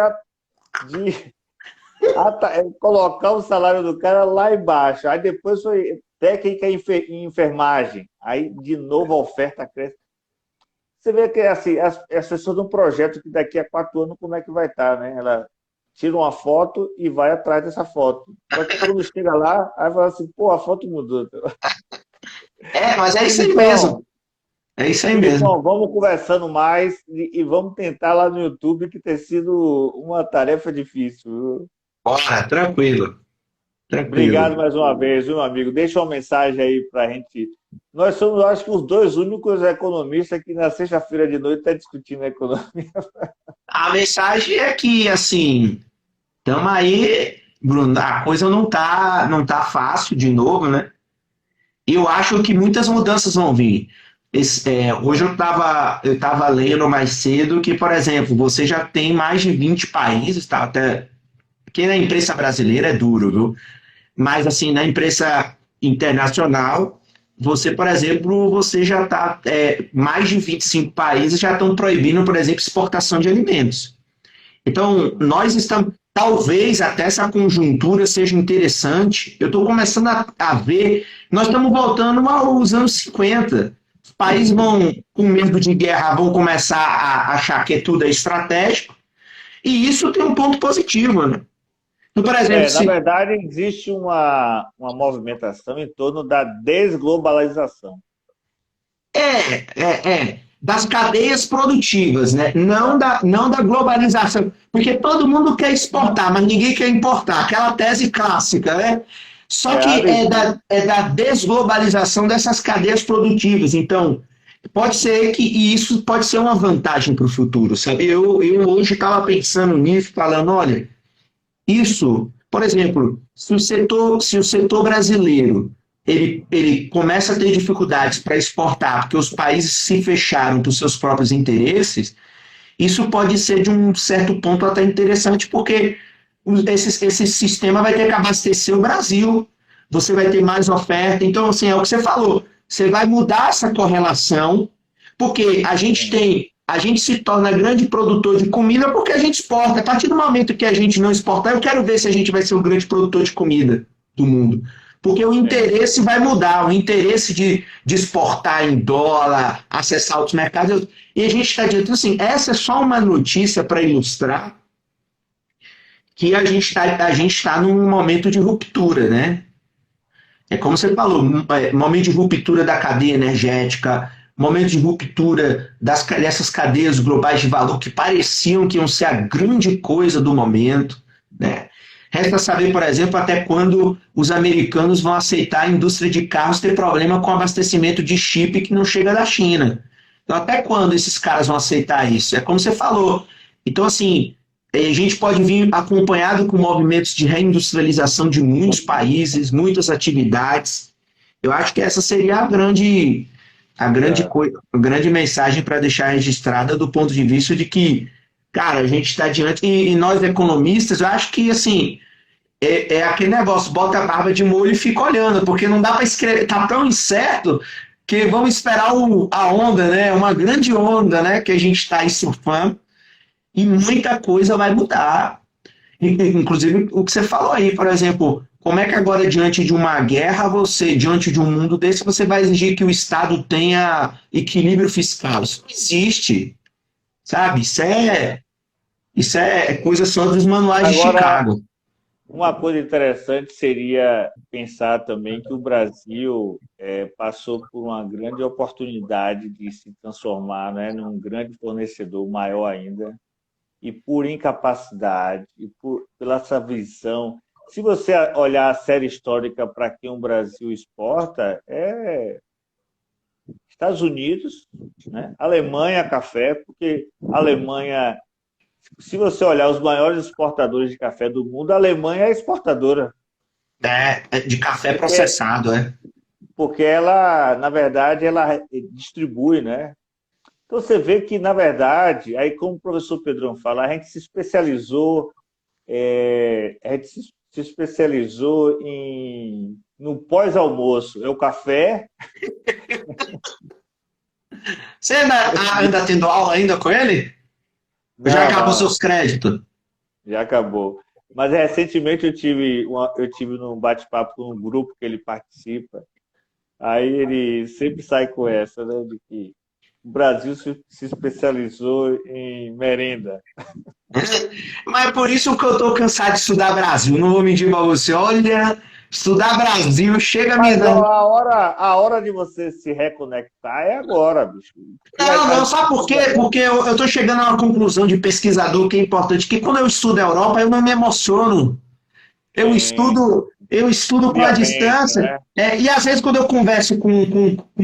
colocar o salário do cara lá embaixo. Aí depois foi técnica em enfermagem. Aí, de novo, a oferta cresce. Você vê que assim, as pessoas de um projeto que daqui a 4 anos, como é que vai estar, né? Ela tira uma foto e vai atrás dessa foto. Só que quando chega lá, aí fala assim, pô, a foto mudou. Mas é isso aí mesmo. Filipão, É isso aí mesmo. Filipão, vamos conversando mais e vamos tentar lá no YouTube, que tem sido uma tarefa difícil. Viu? Bora, tranquilo. Obrigado Tranquilo. mais uma vez, meu amigo. Deixa uma mensagem aí para a gente. Nós somos, acho que, os dois únicos economistas que na sexta-feira de noite estão discutindo a economia. A mensagem é que, assim, estamos aí, Bruno, a coisa não tá fácil de novo, né? Eu acho que muitas mudanças vão vir. Hoje eu tava lendo mais cedo que, por exemplo, você já tem mais de 20 países, tá? Até, porque na imprensa brasileira é duro, viu? Mas, assim, na imprensa internacional, você, por exemplo, você já está, mais de 25 países já estão proibindo, por exemplo, exportação de alimentos. Então, nós estamos, talvez até essa conjuntura seja interessante. Eu estou começando a ver, nós estamos voltando aos anos 50. Os países vão, com medo de guerra, vão começar a achar que tudo é estratégico, e isso tem um ponto positivo, né? Então, por exemplo, Na verdade, existe uma movimentação em torno da desglobalização. das cadeias produtivas, né? Não da globalização, porque todo mundo quer exportar, mas ninguém quer importar, aquela tese clássica, né? Só que é da desglobalização dessas cadeias produtivas. Então, pode ser que e isso pode ser uma vantagem para o futuro, sabe? Eu hoje estava pensando nisso, falando, olha, isso, por exemplo, se o setor brasileiro ele começa a ter dificuldades para exportar, porque os países se fecharam para os seus próprios interesses, isso pode ser de um certo ponto até interessante, porque esse sistema vai ter que abastecer o Brasil, você vai ter mais oferta. Então, assim, é o que você falou, você vai mudar essa correlação, porque a gente se torna grande produtor de comida porque a gente exporta. A partir do momento que a gente não exportar, eu quero ver se a gente vai ser o grande produtor de comida do mundo. Porque o interesse vai mudar, o interesse de exportar em dólar, acessar outros mercados. E a gente está dizendo assim, essa é só uma notícia para ilustrar que a gente tá num momento de ruptura, né? É como você falou, momento de ruptura da cadeia energética, momento de ruptura dessas cadeias globais de valor que pareciam que iam ser a grande coisa do momento, né? Resta saber, por exemplo, até quando os americanos vão aceitar a indústria de carros ter problema com abastecimento de chip que não chega da China. Então, até quando esses caras vão aceitar isso? É como você falou. Então, assim, a gente pode vir acompanhado com movimentos de reindustrialização de muitos países, muitas atividades. Eu acho que essa seria a grande mensagem para deixar registrada do ponto de vista de que, cara, a gente está diante, e nós economistas, eu acho que, assim, é aquele negócio, bota a barba de molho e fica olhando, porque não dá para escrever, tá tão incerto que vamos esperar a onda, né? Uma grande onda, né? Que a gente está aí surfando e muita coisa vai mudar. Inclusive, o que você falou aí, por exemplo, como é que agora, diante de uma guerra, diante de um mundo desse, você vai exigir que o Estado tenha equilíbrio fiscal? Isso não existe, sabe? Isso é coisa só dos manuais de Agora, Chicago. uma coisa interessante seria pensar também que o Brasil passou por uma grande oportunidade de se transformar, né, num grande fornecedor, maior ainda, e por incapacidade, pela essa visão. Se você olhar a série histórica para quem o Brasil exporta, é Estados Unidos, né? Alemanha, café, porque a Alemanha, se você olhar os maiores exportadores de café do mundo, a Alemanha é exportadora. É de café Porque, processado, é. porque ela, na verdade, ela distribui, né? Então você vê que, na verdade, aí como o professor Pedrão fala, a gente se especializou, a gente se especializou no pós-almoço. É o café. Você anda tendo aula ainda com ele? Ou já Não, acabou não, seus créditos? já acabou. Mas recentemente eu tive num bate-papo com um grupo que ele participa. Aí ele sempre sai com essa, né, de que o Brasil se especializou em merenda. Mas é por isso que eu tô cansado de estudar Brasil. Não vou mentir pra você. Olha, estudar Brasil chega a me Mas dar. ó, a hora de você se reconectar é agora, bicho. Porque Não, não, sabe por quê? Porque eu tô chegando a uma conclusão de pesquisador que é importante, que quando eu estudo a Europa, eu não me emociono. sim, Eu estudo com a friamente, distância. né? E às vezes quando eu converso com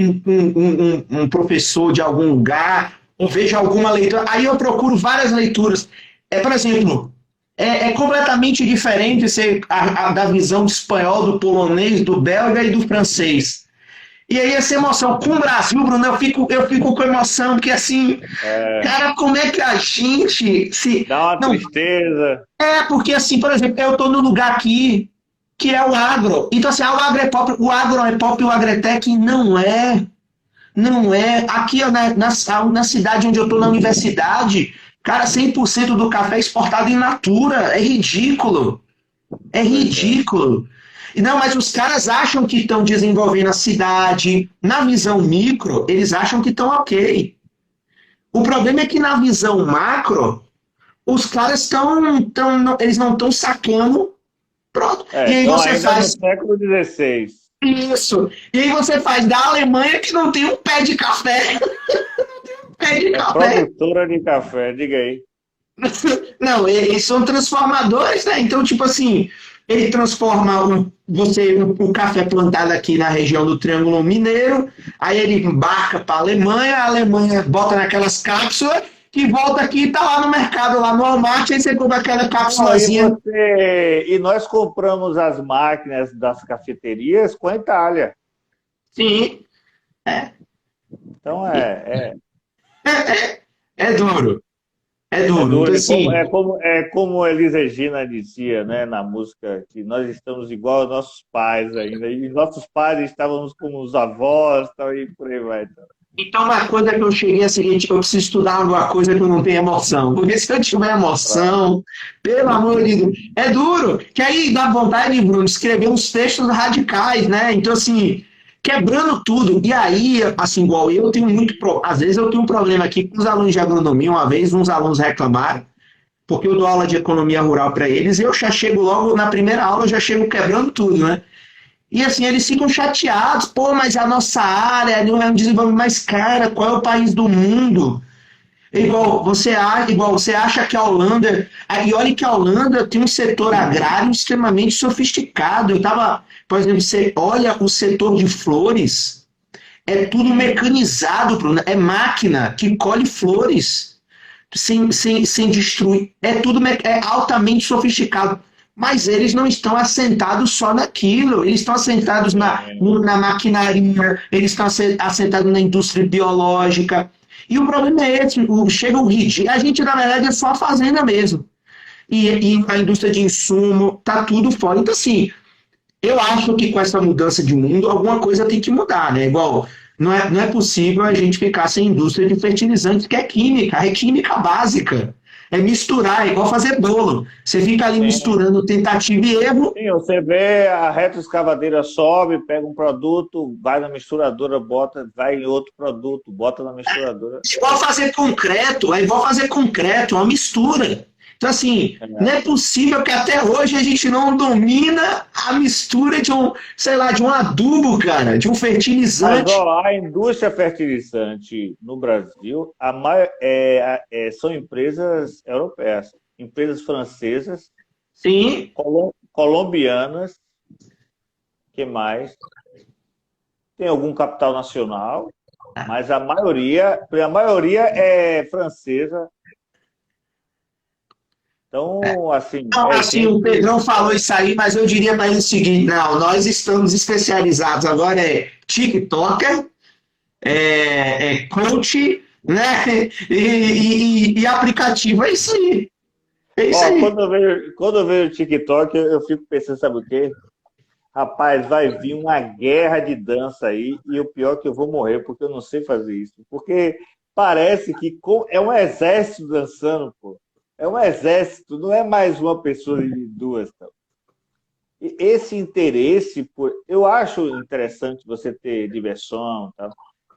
um professor de algum lugar, ou vejo alguma leitura, aí eu procuro várias leituras. Por exemplo, é completamente diferente da visão do espanhol, do polonês, do belga e do francês. E aí essa emoção com o Brasil, Bruno, eu fico com emoção, porque assim, É, cara, como é que a gente se. dá uma Não, tristeza. porque assim, por exemplo, eu estou no lugar aqui que é o agro. Então, assim, o agro é pop, o agro é pop e o agretech não é. Não é. Aqui na cidade onde eu estou, na universidade, cara, 100% do café é exportado in natura. É ridículo. É Pois é. ridículo. E não, mas os caras acham que estão desenvolvendo a cidade. Na visão micro, eles acham que estão ok. O problema é que na visão macro, os caras eles não estão sacando. Pronto. E aí Então você ainda no faz século XVI. isso. E aí você faz da Alemanha que não tem um pé de café. Pé de É café. produtora de café, diga aí. Não, eles são transformadores, né? Então, tipo assim, ele transforma o café plantado aqui na região do Triângulo Mineiro, aí ele embarca para a Alemanha bota naquelas cápsulas e volta aqui e tá lá no mercado, lá no Walmart, aí você compra aquela Não, cápsulazinha. e nós compramos as máquinas das cafeterias com a Itália. Sim, é, Então é duro, é é duro. Então, duro. assim, É como Elis Regina dizia, né, na música, que nós estamos igual aos nossos pais ainda. E nossos pais estávamos como os avós, tal, e por aí vai. Então. então, uma coisa que eu cheguei é a seguinte: eu preciso estudar alguma coisa que eu não tenho emoção. Porque se eu tiver Pronto. emoção, pelo amor de Deus, é duro. Que aí dá vontade, Bruno, de escrever uns textos radicais, né? Então, assim, quebrando tudo. E aí, assim, igual eu tenho muito. Às vezes eu tenho um problema aqui com os alunos de agronomia. Uma vez, uns alunos reclamaram, porque eu dou aula de economia rural para eles, e eu já chego logo na primeira aula, eu já chego quebrando tudo, né? E assim, eles ficam chateados, pô, mas a nossa área não é um desenvolvimento mais cara, qual é o país do mundo? Igual você acha que a Holanda. E olha que a Holanda tem um setor agrário extremamente sofisticado. Eu tava, por exemplo, você olha o setor de flores, é tudo mecanizado, Bruno, é máquina que colhe flores sem destruir. É altamente sofisticado. Mas eles não estão assentados só naquilo, eles estão assentados na maquinaria, eles estão assentados na indústria biológica. E o problema é esse: chega o ridículo. A gente, na verdade, é só a fazenda mesmo. E a indústria de insumo, tá tudo fora. Então, assim, eu acho que com essa mudança de mundo, alguma coisa tem que mudar, né? Igual, não é possível a gente ficar sem indústria de fertilizantes, que é química básica. É misturar, é igual fazer bolo. Você fica ali Sim. misturando tentativa e erro. Sim, você vê a retroescavadeira sobe, pega um produto, vai na misturadora, bota, vai em outro produto, bota na misturadora. É igual fazer concreto, uma mistura. Então, assim, não é possível que até hoje a gente não domina a mistura de sei lá, de um adubo, cara, de um Mas fertilizante. ó, a indústria fertilizante no Brasil, são empresas europeias, empresas francesas, Sim, colombianas, que mais? Tem algum capital nacional, Mas a maioria é francesa. Então, assim, Então, é assim, o gente. Pedrão falou isso aí, mas eu diria para ele o seguinte: não, nós estamos especializados agora TikToker, coach, né? E aplicativo. É isso aí. É isso Ó, aí. quando eu vejo o TikTok, eu fico pensando, sabe o quê? Rapaz, vai vir uma guerra de dança aí, e o pior é que eu vou morrer, porque eu não sei fazer isso. Porque parece que é um exército dançando, pô. É um exército, não é mais uma pessoa de duas. Tá? E esse interesse, pô, eu acho interessante você ter diversão, tá?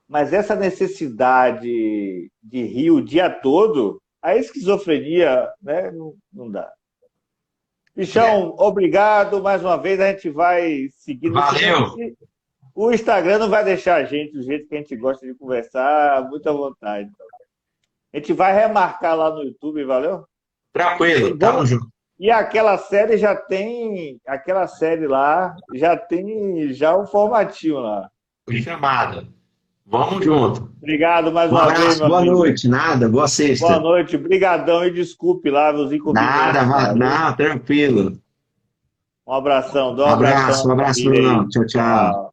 Mas essa necessidade de rir o dia todo, a esquizofrenia, né, não dá. É. Bichão, obrigado mais uma vez. A gente vai seguir nesse mesmo. Valeu. O Instagram não vai deixar a gente do jeito que a gente gosta de conversar, muita vontade. A gente vai remarcar lá no YouTube, valeu? E Tranquilo. Tamo vamos. junto. E aquela série lá já tem já um formatinho lá. Fui chamado. Vamos junto. Obrigado mais Um uma vez, abraço, meu boa amigo. noite. Nada, boa Boa sexta. noite, brigadão e desculpe lá os Nada, inconvenientes lá, viu? não, tranquilo. Um abração, dá um Um abração abraço, à Bruno. família aí. Tchau, tchau. Tchau.